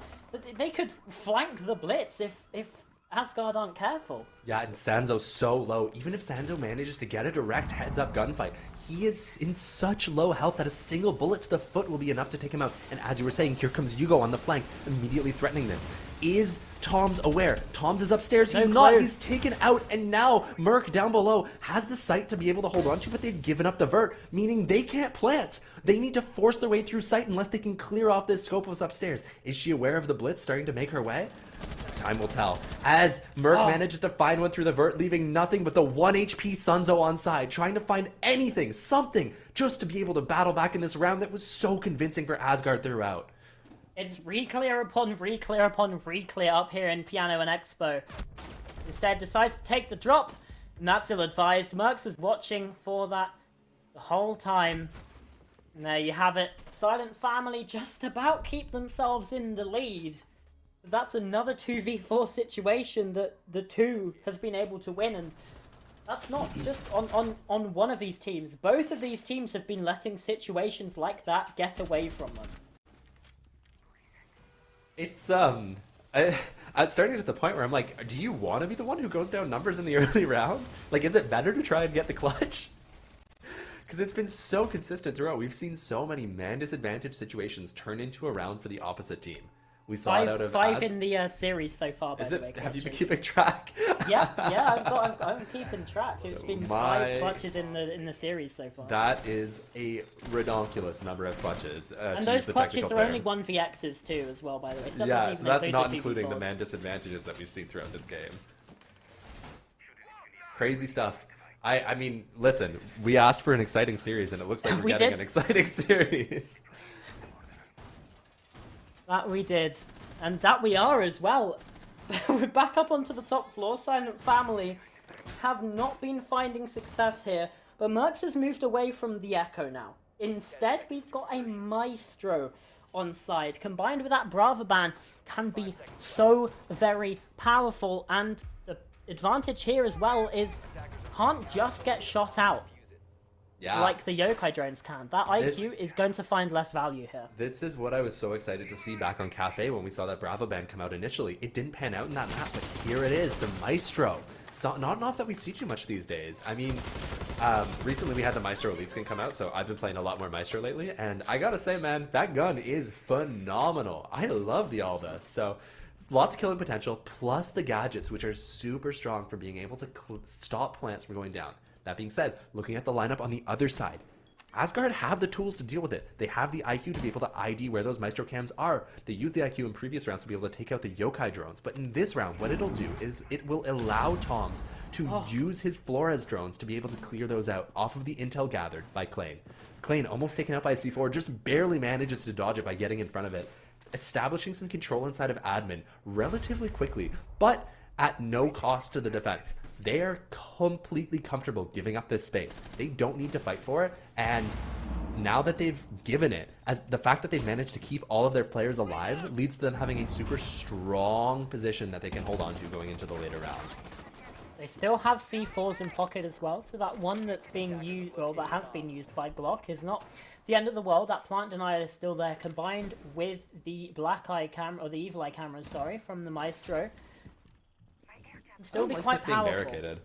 They could flank the Blitz if Asgard aren't careful. Yeah, and Sanzo's so low. Even if Sanzo manages to get a direct heads-up gunfight, he is in such low health that a single bullet to the foot will be enough to take him out. And as you were saying, here comes Yugo on the flank, immediately threatening this. Is Toms aware? Toms is upstairs. He's not. He's taken out. And now Merc down below has the site to be able to hold on to, but they've given up the vert, meaning they can't plant. They need to force their way through site unless they can clear off this Skopos upstairs. Is she aware of the Blitz starting to make her way? Time will tell. As Merc manages to find one through the vert, leaving nothing but the 1 HP Sunzo on side, trying to find anything, something, just to be able to battle back in this round that was so convincing for Asgard throughout. It's re-clear upon re-clear upon re-clear up here in Piano and Expo. Instead, decides to take the drop, and that's ill-advised. Mercs was watching for that the whole time. And there you have it. SilentFamily just about keep themselves in the lead. That's another 2v4 situation that the 2 has been able to win, and that's not just on one of these teams. Both of these teams have been letting situations like that get away from them. It's I'm starting at the point where I'm like, do you want to be the one who goes down numbers in the early round? Like, is it better to try and get the clutch? Because it's been so consistent throughout. We've seen so many man disadvantaged situations turn into a round for the opposite team. We saw it out of five in the series so far. By the way, have you been keeping track? yeah, I'm keeping track. It's been 5 clutches in the series so far. That is a redonkulous number of clutches. And those clutches are only 1vx's too, as well. By the way, so yeah, so that's not including the man disadvantages that we've seen throughout this game. Crazy stuff. I mean, listen, we asked for an exciting series, and it looks like we're getting an exciting series. That we did, and that we are as well. We're back up onto the top floor. SilentFamily have not been finding success here, but Mercs has moved away from the Echo now. Instead, we've got a Maestro on side. Combined with that Brava ban, can be so very powerful, and the advantage here as well is can't just get shot out. Yeah. Like the Yokai drones can. That IQ is going to find less value here. This is what I was so excited to see back on Cafe when we saw that Bravo band come out initially. It didn't pan out in that map, but here it is, the Maestro. So, not enough that we see too much these days. I mean, recently we had the Maestro Elite skin come out, so I've been playing a lot more Maestro lately, and I gotta say, man, that gun is phenomenal. I love the Alda, so lots of killing potential, plus the gadgets, which are super strong for being able to stop plants from going down. That being said, looking at the lineup on the other side, Asgard have the tools to deal with it. They have the IQ to be able to ID where those Maestro cams are. They used the IQ in previous rounds to be able to take out the Yokai drones. But in this round, what it'll do is it will allow Toms to use his Flores drones to be able to clear those out off of the intel gathered by Klein. Klein, almost taken out by a C4, just barely manages to dodge it by getting in front of it, establishing some control inside of admin relatively quickly, but at no cost to the defense. They are completely comfortable giving up this space. They don't need to fight for it, and now that they've given it, as the fact that they've managed to keep all of their players alive leads to them having a super strong position that they can hold on to going into the later round. They still have C4s in pocket as well, so that one that's being used, well, that has been used by Glock is not the end of the world. That plant denial is still there, combined with the black eye camera, or the evil eye cameras, sorry, from the Maestro. Still be quite powerful. Barricaded.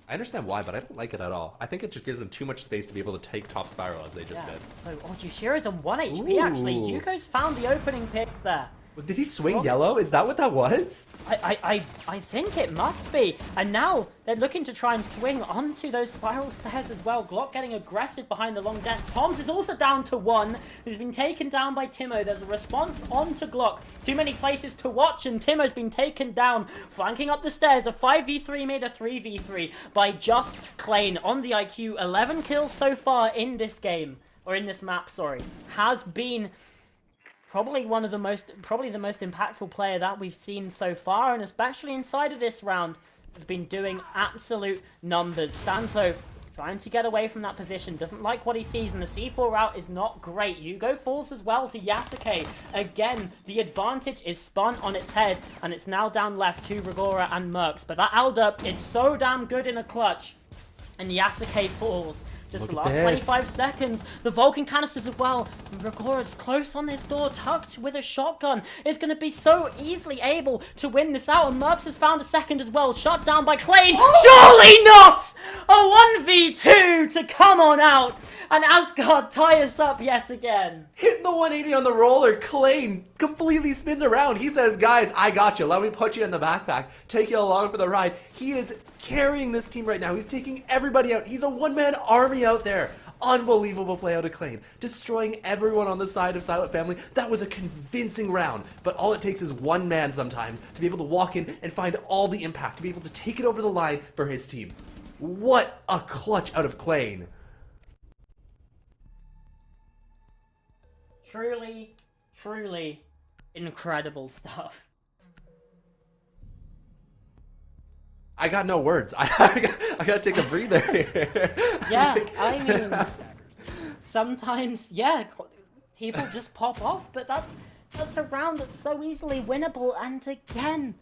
I understand why, but I don't like it at all. I think it just gives them too much space to be able to take top spiral as they just did. Oh, Jushiro's on 1 HP actually. Yuko's found the opening pick there. Did he swing yellow? Is that what that was? I think it must be. And now they're looking to try and swing onto those spiral stairs as well. Glock getting aggressive behind the long desk. Toms is also down to 1. He's been taken down by Timo. There's a response onto Glock. Too many places to watch, and Timo's been taken down. Flanking up the stairs. A 5v3 made a 3v3 by just Klein on the IQ. 11 kills so far in this game. Or in this map, sorry. Has been probably the most impactful player that we've seen so far, and especially inside of this round, has been doing absolute numbers. Santo trying to get away from that position, doesn't like what he sees, and the C4 route is not great. Yugo falls as well to Yasuke. Again, the advantage is spun on its head, and it's now down left to Rigora and Mercs. But that Alda, it's so damn good in a clutch, and Yasuke falls. Just the last 25 seconds. The Vulcan canisters as well. Rigora's close on this door, tucked with a shotgun. Is going to be so easily able to win this out. And Mercs has found a second as well. Shot down by Klein. Surely not! A 1v2 to come on out. And Asgard tie us up yet again. Hitting the 180 on the roller. Klein completely spins around. He says, guys, I got you. Let me put you in the backpack. Take you along for the ride. He is carrying this team right now. He's taking everybody out. He's a one-man army out there. Unbelievable play out of Klein. Destroying everyone on the side of SilentFamily. That was a convincing round. But all it takes is one man sometimes to be able to walk in and find all the impact. To be able to take it over the line for his team. What a clutch out of Klein. Truly, truly incredible stuff. I got no words. I gotta take a breather here. Yeah, I mean, sometimes, yeah, people just pop off, but that's That's a round that's so easily winnable, and again,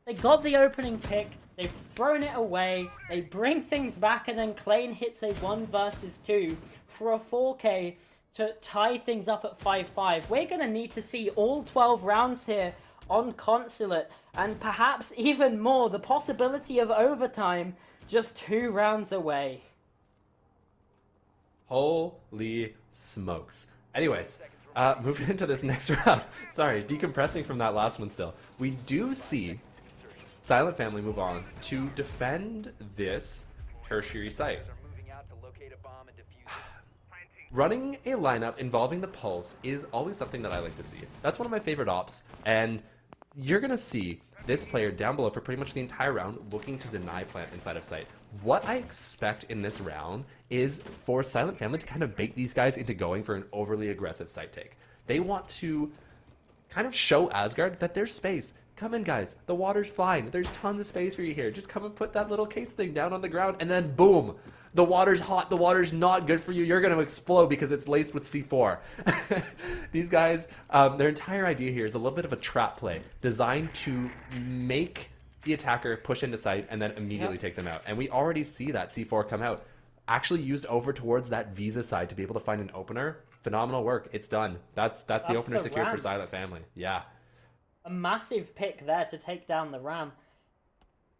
they got the opening pick, they've thrown it away, they bring things back, and then Klein hits a 1 versus 2 for a 4K to tie things up at 5-5. We're going to need to see all 12 rounds here on Consulate, and perhaps even more, the possibility of overtime just 2 rounds away. Holy smokes. Anyways, moving into this next round. Sorry, decompressing from that last one still. We do see SilentFamily move on to defend this tertiary site. Running a lineup involving the Pulse is always something that I like to see. That's one of my favorite ops, and you're going to see this player down below for pretty much the entire round looking to deny plant inside of site. What I expect in this round is for SilentFamily to kind of bait these guys into going for an overly aggressive site take. They want to kind of show Asgard that there's space. Come in, guys. The water's fine. There's tons of space for you here. Just come and put that little case thing down on the ground, and then boom. The water's hot. The water's not good for you. You're going to explode because it's laced with C4. These guys, their entire idea here is a little bit of a trap play designed to make the attacker push into sight and then immediately take them out. And we already see that C4 come out. Actually used over towards that Visa side to be able to find an opener. Phenomenal work. It's done. That's the opener secured for SilentFamily. Yeah. A massive pick there to take down the Ram.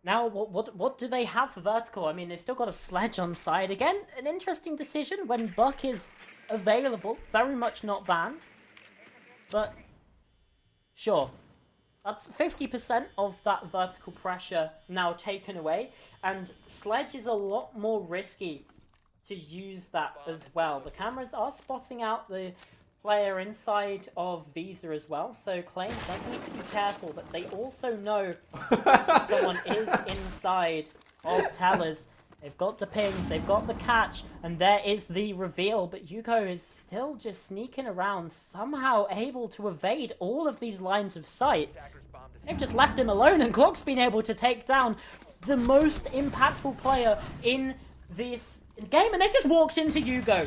Now, what do they have for vertical? I mean, they've still got a sledge on side. Again, an interesting decision when Buck is available. Very much not banned. But, sure. That's 50% of that vertical pressure now taken away. And sledge is a lot more risky to use that as well. The cameras are spotting out the player inside of Visa as well, so Klein does need to be careful, but they also know someone is inside of Tellers. They've got the pings, they've got the catch, and there is the reveal, but Hugo is still just sneaking around, somehow able to evade all of these lines of sight. They've just left him alone, and Glock's been able to take down the most impactful player in this game, and they just walked into Hugo.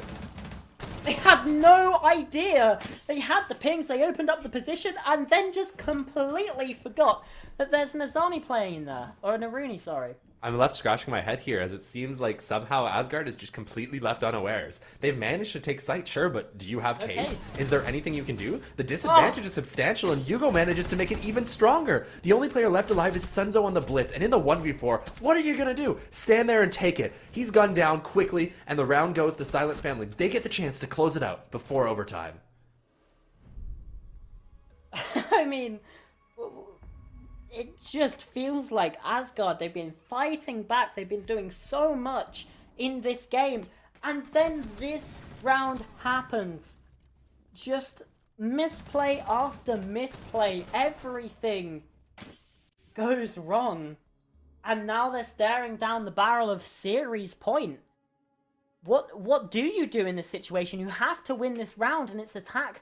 They had no idea. They had the pings, they opened up the position, and then just completely forgot that there's an Azani playing in there. Or an Aruni, sorry. I'm left scratching my head here as it seems like somehow Asgard is just completely left unawares. They've managed to take site, sure, but do you have case? Is there anything you can do? The disadvantage is substantial, and Hugo manages to make it even stronger. The only player left alive is Sunzo on the Blitz, and in the 1v4, what are you gonna do? Stand there and take it. He's gunned down quickly, and the round goes to SilentFamily. They get the chance to close it out before overtime. I mean, it just feels like Asgard, they've been fighting back, they've been doing so much in this game, and then this round happens. Just misplay after misplay, everything goes wrong, and now they're staring down the barrel of series point. What do you do in this situation? You have to win this round, and it's attack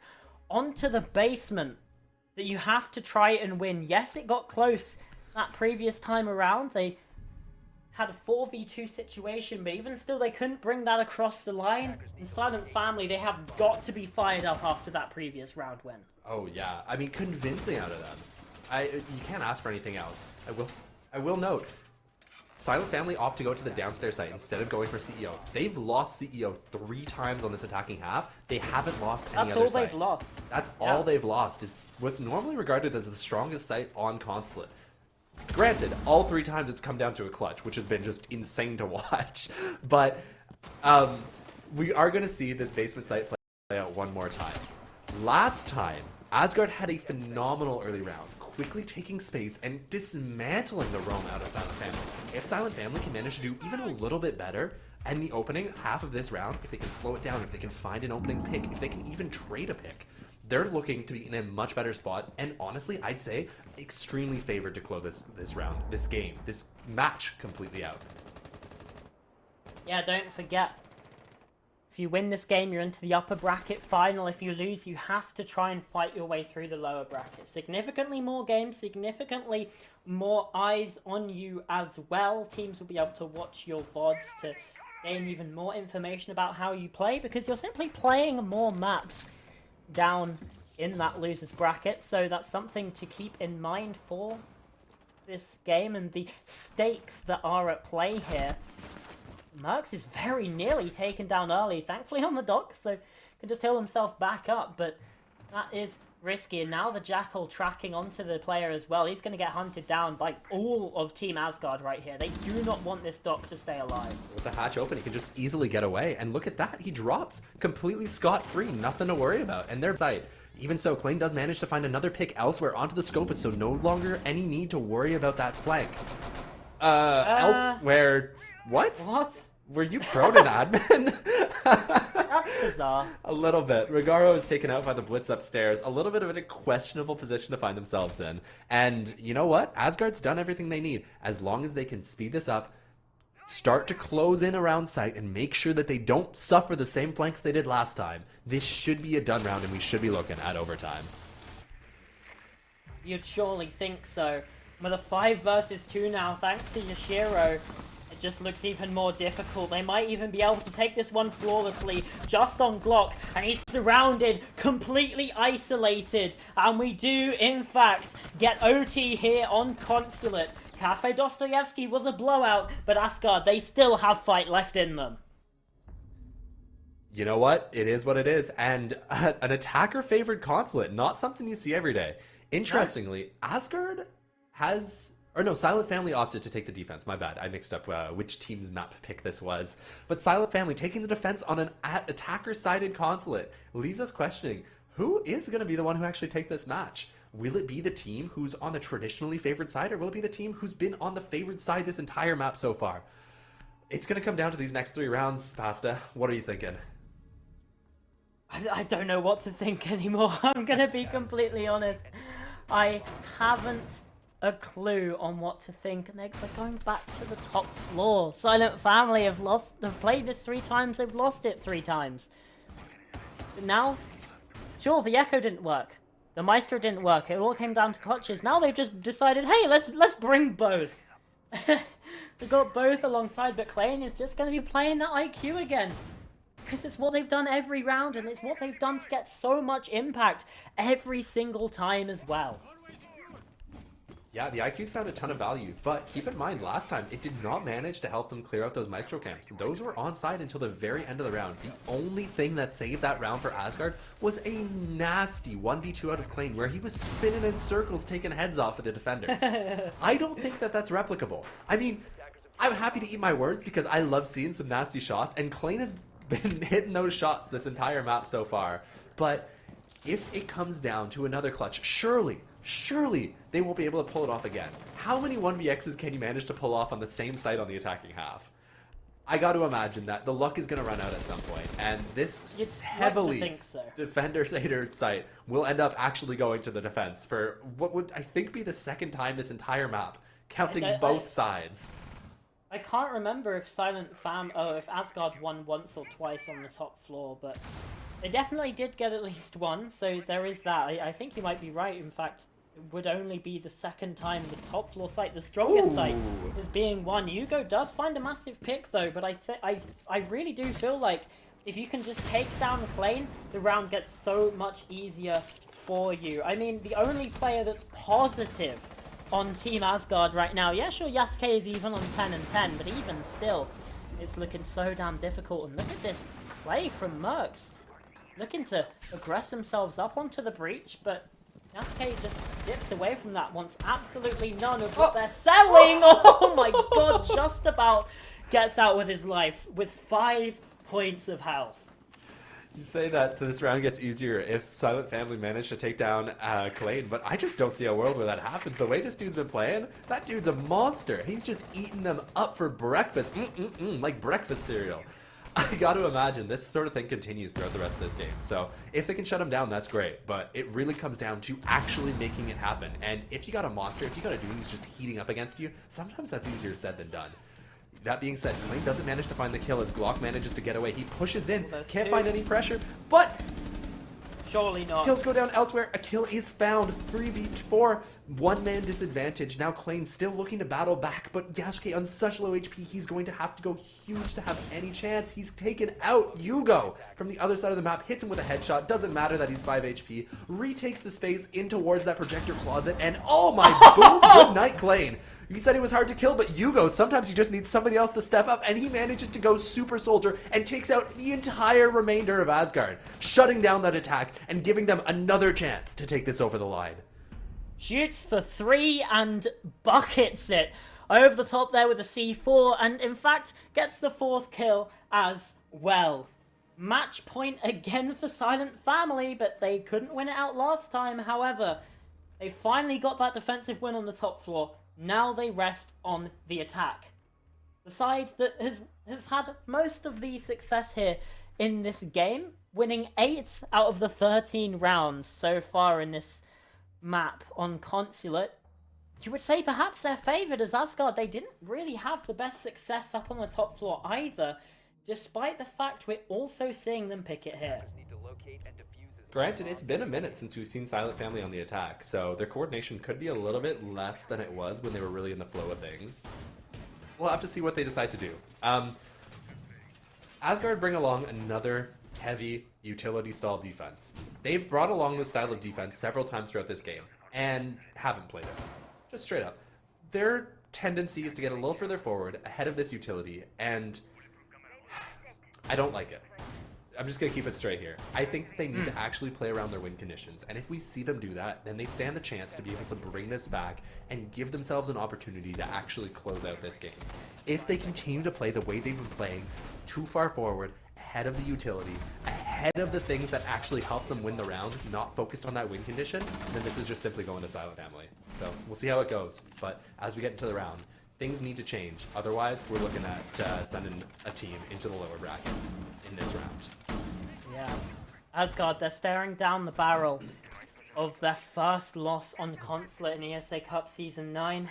onto the basement that you have to try and win. Yes, it got close that previous time around. They had a 4v2 situation, but even still, they couldn't bring that across the line. In SilentFamily, they have got to be fired up after that previous round win. Oh yeah, I mean, convincing out of them. You can't ask for anything else. I will note, SilentFamily opt to go to the downstairs site instead of going for CEO. They've lost CEO 3 times on this attacking half. They haven't lost any other site. That's all they've lost. That's all they've lost. It's what's normally regarded as the strongest site on Consulate. Granted, all 3 times it's come down to a clutch, which has been just insane to watch. But we are going to see this basement site play out one more time. Last time, Asgard had a phenomenal early round, quickly taking space and dismantling the roam out of SilentFamily. If SilentFamily can manage to do even a little bit better, and the opening half of this round, if they can slow it down, if they can find an opening pick, if they can even trade a pick, they're looking to be in a much better spot, and honestly, I'd say extremely favored to close this round, this game, this match completely out. Yeah, don't forget, if you win this game, you're into the upper bracket final. If you lose, you have to try and fight your way through the lower bracket. Significantly more games, significantly more eyes on you as well. Teams will be able to watch your VODs to gain even more information about how you play, because you're simply playing more maps down in that losers bracket, so that's something to keep in mind for this game and the stakes that are at play here. Mercs is very nearly taken down early, thankfully on the dock, so can just heal himself back up, but that is risky. And now the Jackal tracking onto the player as well. He's going to get hunted down by all of Team Asgard right here. They do not want this dock to stay alive. With the hatch open, he can just easily get away. And look at that. He drops completely scot-free. Nothing to worry about. And their side. Even so, Klein does manage to find another pick elsewhere onto the Scopus, so no longer any need to worry about that flank. Elsewhere... What? What? Were you prone in admin? That's bizarre. A little bit. Regaro is taken out by the Blitz upstairs. A little bit of a questionable position to find themselves in. And you know what? Asgard's done everything they need. As long as they can speed this up, start to close in around site, and make sure that they don't suffer the same flanks they did last time, this should be a done round, and we should be looking at overtime. You'd surely think so. With a 5 versus 2 now, thanks to Yashiro, it just looks even more difficult. They might even be able to take this one flawlessly, just on Glock, and he's surrounded, completely isolated, and we do, in fact, get OT here on Consulate. Cafe Dostoyevsky was a blowout, but Asgard, they still have fight left in them. You know what? It is what it is, and an attacker-favored Consulate, not something you see every day. Interestingly, Asgard has... Or no, SilentFamily opted to take the defense. My bad. I mixed up which team's map pick this was. But SilentFamily taking the defense on an attacker-sided Consulate leaves us questioning, who is going to be the one who actually take this match? Will it be the team who's on the traditionally favored side, or will it be the team who's been on the favored side this entire map so far? It's going to come down to these next 3 rounds, Pasta. What are you thinking? I don't know what to think anymore. I'm going to be completely honest. I haven't a clue on what to think, and they're going back to the top floor. SilentFamily have played this 3 times, they've lost it 3 times. But now, sure, the Echo didn't work, the Maestro didn't work, it all came down to clutches. Now they've just decided, hey, let's bring both. They've got both alongside, but Klein is just going to be playing that IQ again. Because it's what they've done every round, and it's what they've done to get so much impact every single time as well. Yeah, the IQ's found a ton of value, but keep in mind, last time, it did not manage to help them clear out those Maestro camps. Those were on side until the very end of the round. The only thing that saved that round for Asgard was a nasty 1v2 out of Klein, where he was spinning in circles, taking heads off of the defenders. I don't think that that's replicable. I mean, I'm happy to eat my words, because I love seeing some nasty shots, and Klein has been hitting those shots this entire map so far. But if it comes down to another clutch, surely they won't be able to pull it off again. How many 1vx's can you manage to pull off on the same site on the attacking half? I got to imagine that the luck is going to run out at some point, and this heavily defender-centered site will end up actually going to the defense for what would, I think, be the 2nd time this entire map, counting both sides. I can't remember if if Asgard won once or twice on the top floor, but they definitely did get at least one, so there is that. I think you might be right. In fact, it would only be the 2nd time this top floor site, the strongest site, is being won. Hugo does find a massive pick though, but I really do feel like if you can just take down Klein, the round gets so much easier for you. I mean, the only player that's positive on Team Asgard right now, yeah, sure, Yasuke is even on 10 and 10, but even still, it's looking so damn difficult. And look at this play from Mercs, looking to aggress themselves up onto the breach, but Yasuke just dips away from that, wants absolutely none of what they're selling. Oh my god, just about gets out with his life with 5 points of health. You say that this round gets easier if SilentFamily managed to take down Klein, but I just don't see a world where that happens. The way this dude's been playing, that dude's a monster. He's just eating them up for breakfast, like breakfast cereal. I got to imagine this sort of thing continues throughout the rest of this game. So if they can shut him down, that's great. But it really comes down to actually making it happen. And if you got a monster, if you got a dude who's just heating up against you, sometimes that's easier said than done. That being said, Klein doesn't manage to find the kill as Glock manages to get away. He pushes in, can't find any pressure, but Surely not. Kills go down elsewhere. A kill is found. 3v4. One-man disadvantage. Now Klain still looking to battle back, but Yasuke on such low HP, he's going to have to go huge to have any chance. He's taken out Yugo from the other side of the map, hits him with a headshot. Doesn't matter that he's 5 HP. Retakes the space in towards that projector closet, and oh my boom! Good night, Klain. You said he was hard to kill, but Yugo, sometimes you just need somebody else to step up, and he manages to go super soldier and takes out the entire remainder of Asgard, shutting down that attack and giving them another chance to take this over the line. Shoots for 3 and buckets it over the top there with a C4, and in fact gets the 4th kill as well. Match point again for SilentFamily, but they couldn't win it out last time. However, they finally got that defensive win on the top floor. Now they rest on the attack. The side that has had most of the success here in this game, winning 8 out of the 13 rounds so far in this map on Consulate. You would say perhaps they're favoured as Asgard. They didn't really have the best success up on the top floor either, despite the fact we're also seeing them pick it here. Granted, it's been a minute since we've seen SilentFamily on the attack, so their coordination could be a little bit less than it was when they were really in the flow of things. We'll have to see what they decide to do. Asgard bring along another heavy utility style defense. They've brought along this style of defense several times throughout this game, and haven't played it. Just straight up. Their tendency is to get a little further forward, ahead of this utility, and I don't like it. I'm just going to keep it straight here. I think that they need to actually play around their win conditions. And if we see them do that, then they stand the chance to be able to bring this back and give themselves an opportunity to actually close out this game. If they continue to play the way they've been playing, too far forward, ahead of the utility, ahead of the things that actually help them win the round, not focused on that win condition, then this is just simply going to SilentFamily. So we'll see how it goes. But as we get into the round, things need to change. Otherwise, we're looking at sending a team into the lower bracket in this round. Yeah. Asgard, they're staring down the barrel of their first loss on Consulate in ESA Cup Season 9.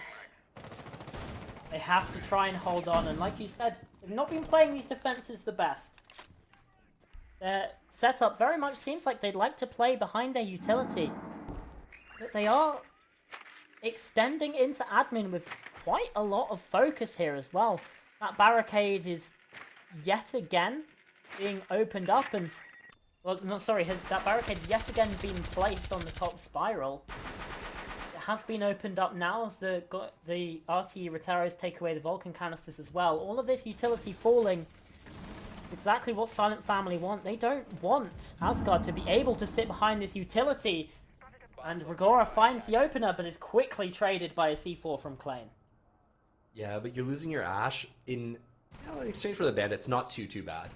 They have to try and hold on, and like you said, they've not been playing these defenses the best. Their setup very much seems like they'd like to play behind their utility, but they are extending into admin with quite a lot of focus here as well. That barricade is yet again being opened up, and well, no, sorry, that barricade yet again being placed on the top spiral. It has been opened up now as the RT Retaros take away the Vulcan canisters as well. All of this utility falling is exactly what SilentFamily want. They don't want Asgard to be able to sit behind this utility. And Rigora finds the opener, but is quickly traded by a C4 from Klain. Yeah, but you're losing your Ashe in exchange for the Bandits. Not too bad.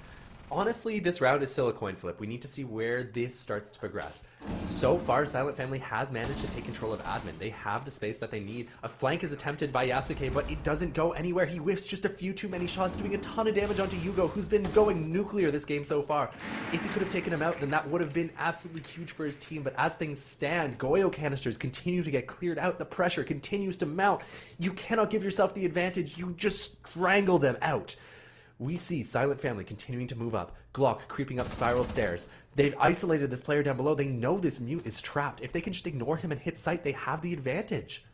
Honestly, this round is still a coin flip. We need to see where this starts to progress. So far, SilentFamily has managed to take control of admin. They have the space that they need. A flank is attempted by Yasuke, but it doesn't go anywhere. He whiffs just a few too many shots, doing a ton of damage onto Yugo, who's been going nuclear this game so far. If he could have taken him out, then that would have been absolutely huge for his team. But as things stand, Goyo canisters continue to get cleared out. The pressure continues to mount. You cannot give yourself the advantage. You just strangle them out. We see SilentFamily continuing to move up. Glock creeping up spiral stairs. They've isolated this player down below. They know this mute is trapped. If they can just ignore him and hit sight, they have the advantage.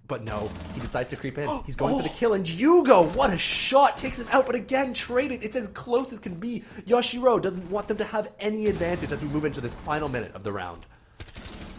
But no, he decides to creep in. He's going for the kill, and Yugo, what a shot! Takes him out, but again, traded. It's as close as can be. Yoshiro doesn't want them to have any advantage as we move into this final minute of the round.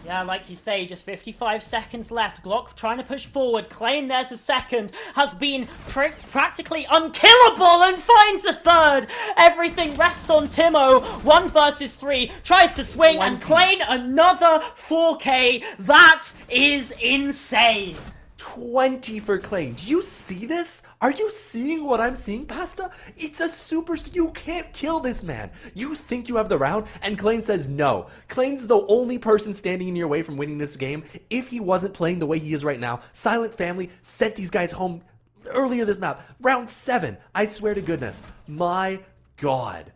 Yeah, like you say, just 55 seconds left. Glock trying to push forward. Klain, there's a second. Has been practically unkillable and finds a third. Everything rests on Timo. 1 versus 3. Tries to swing and Klain another 4K. That is insane. 20 for Klain. Do you see this? Are you seeing what I'm seeing, Pasta? It's a super... You can't kill this man. You think you have the round, and Klain says no. Klain's the only person standing in your way from winning this game. If he wasn't playing the way he is right now, SilentFamily sent these guys home earlier this map. Round 7. I swear to goodness. My God.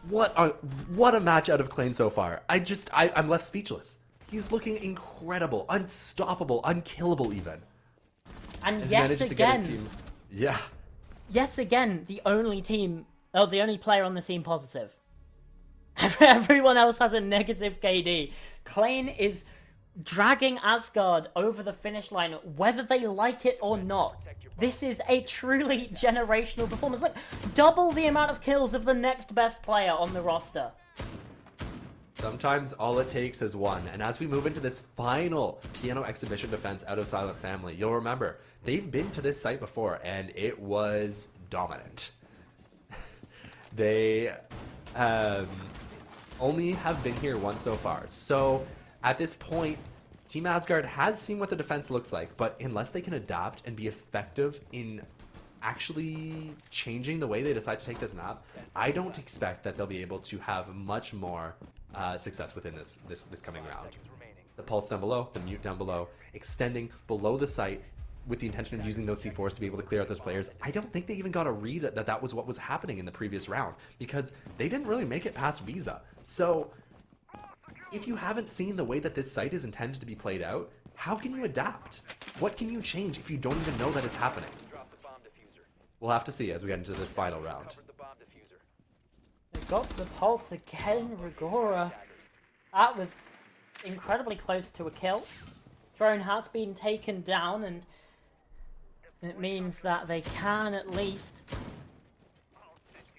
What a match out of Klain so far. I'm left speechless. He's looking incredible, unstoppable, unkillable even. And yet again, yeah. Yet again, the only player on the team positive. Everyone else has a negative KD. Klein is dragging Asgard over the finish line, whether they like it or not. This is a truly generational performance. Look, double the amount of kills of the next best player on the roster. Sometimes all it takes is one. And as we move into this final piano exhibition defense out of SilentFamily, you'll remember they've been to this site before and it was dominant. They only have been here once so far. So at this point, Team Asgard has seen what the defense looks like, but unless they can adapt and be effective in actually changing the way they decide to take this map, I don't expect that they'll be able to have much more success within this coming round. The pulse down below, the mute down below, extending below the site with the intention of using those C4s to be able to clear out those players. I don't think they even got a read that was what was happening in the previous round, because they didn't really make it past Visa. So if you haven't seen the way that this site is intended to be played out, how can you adapt? What can you change if you don't even know that it's happening? We'll have to see as we get into this final round. They got the pulse again, Rigora. That was incredibly close to a kill. Drone has been taken down, and it means that they can at least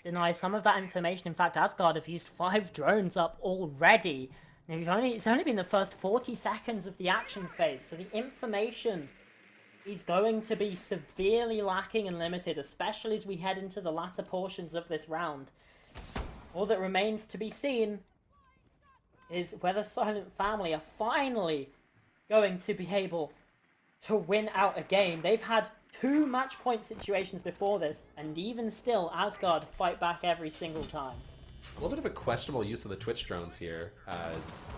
deny some of that information. In fact, Asgard have used 5 drones up already. Now, it's only been the first 40 seconds of the action phase, so the information is going to be severely lacking and limited, especially as we head into the latter portions of this round. All that remains to be seen is whether SilentFamily are finally going to be able to win out a game. They've had 2 match point situations before this, and even still, Asgard fight back every single time. A little bit of a questionable use of the Twitch drones here, as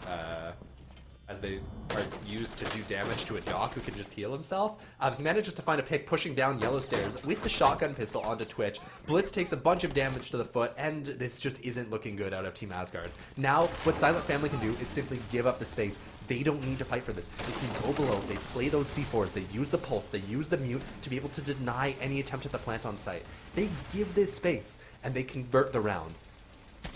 they are used to do damage to a Doc who can just heal himself. He manages to find a pick pushing down yellow stairs with the shotgun pistol onto Twitch. Blitz takes a bunch of damage to the foot, and this just isn't looking good out of Team Asgard. Now, what SilentFamily can do is simply give up the space. They don't need to fight for this. They can go below, they play those C4s, they use the pulse, they use the mute to be able to deny any attempt at the plant on site. They give this space, and they convert the round.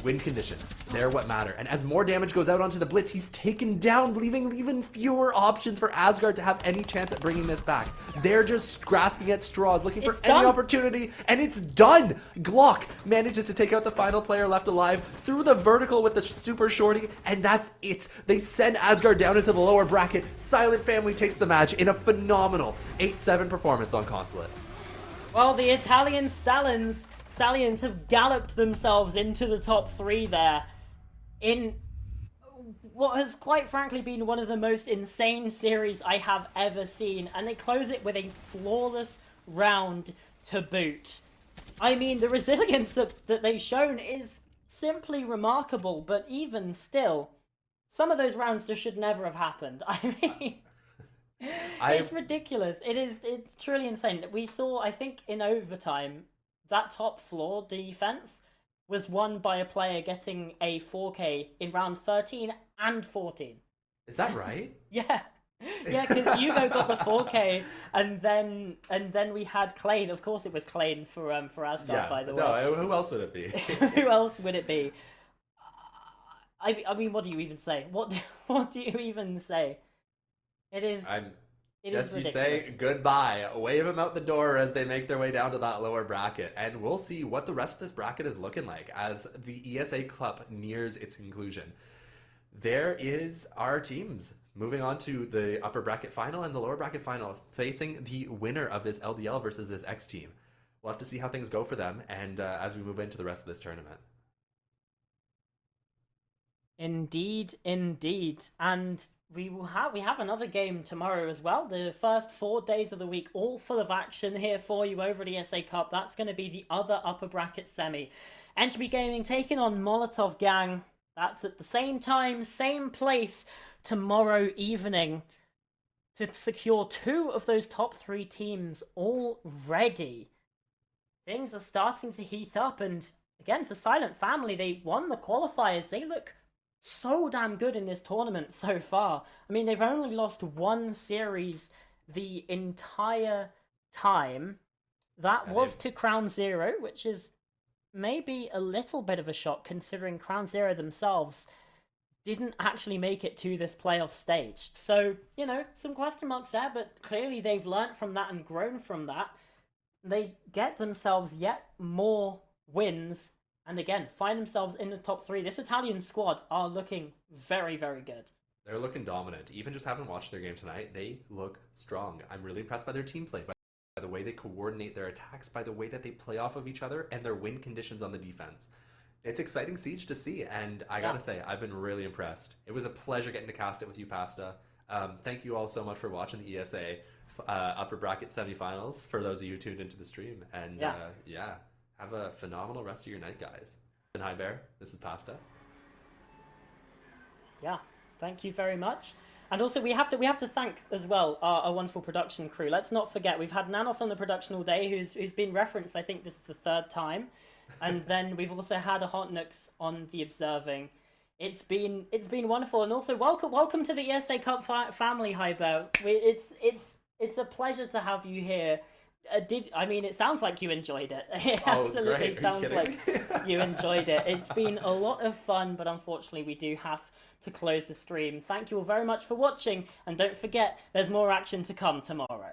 Win conditions, they're what matter. And as more damage goes out onto the Blitz, he's taken down, leaving even fewer options for Asgard to have any chance at bringing this back. They're just grasping at straws, looking for any opportunity, and it's done! Glock manages to take out the final player left alive through the vertical with the super shorty, and that's it. They send Asgard down into the lower bracket. SilentFamily takes the match in a phenomenal 8-7 performance on Consulate. Well, the Italian Stallions have galloped themselves into the top 3 there in what has quite frankly been one of the most insane series I have ever seen, and they close it with a flawless round to boot. I mean, the resilience that they've shown is simply remarkable, but even still, some of those rounds just should never have happened. I mean, it's ridiculous. It's truly insane. We saw, I think, in overtime, that top floor defense was won by a player getting a 4K in round 13 and 14. Is that right? Yeah. Yeah, because Hugo got the 4K, and then we had Klein. Of course, it was Klein for Asgard, by the way. No, who else would it be? Who else would it be? I mean, what do you even say? What do you even say? It is Just you ridiculous. say goodbye, wave them out the door as they make their way down to that lower bracket, and we'll see what the rest of this bracket is looking like as the ESA Cup nears its conclusion. There is our teams moving on to the upper bracket final and the lower bracket final, facing the winner of this LDL versus this X team. We'll have to see how things go for them, and as we move into the rest of this tournament. Indeed, and we have another game tomorrow as well. The first 4 days of the week, all full of action here for you over at ESA Cup. That's going to be the other upper bracket semi. Entropy Gaming taking on Molotov Gang. That's at the same time, same place tomorrow evening to secure 2 of those top 3 teams already. Things are starting to heat up, and again, for SilentFamily, they won the qualifiers. They look so damn good in this tournament so far. I mean, they've only lost 1 series the entire time. That was to Crown Zero, which is maybe a little bit of a shock considering Crown Zero themselves didn't actually make it to this playoff stage. So, you know, some question marks there, but clearly they've learnt from that and grown from that. They get themselves yet more wins and again find themselves in the top three. This Italian squad are looking very, very good. They're looking dominant. Even just having watched their game tonight, they look strong. I'm really impressed by their team play, by the way they coordinate their attacks, by the way that they play off of each other, and their win conditions on the defense. It's exciting Siege to see, and I gotta say, I've been really impressed. It was a pleasure getting to cast it with you, Pasta. Thank you all so much for watching the ESA upper bracket semifinals, for those of you who tuned into the stream. And yeah, have a phenomenal rest of your night, guys. And hi, Bear. This is Pasta. Yeah, thank you very much. And also, we have to thank as well our wonderful production crew. Let's not forget, we've had Nanos on the production all day, who's been referenced. I think this is the third time, and then we've also had a Hotnux on the observing. It's been wonderful, and also welcome to the ESA Cup family, Hyber. It's a pleasure to have you here. It sounds like you enjoyed it. It absolutely sounds like you enjoyed it. It's been a lot of fun, but unfortunately we do have to close the stream. Thank you all very much for watching, and don't forget, there's more action to come tomorrow.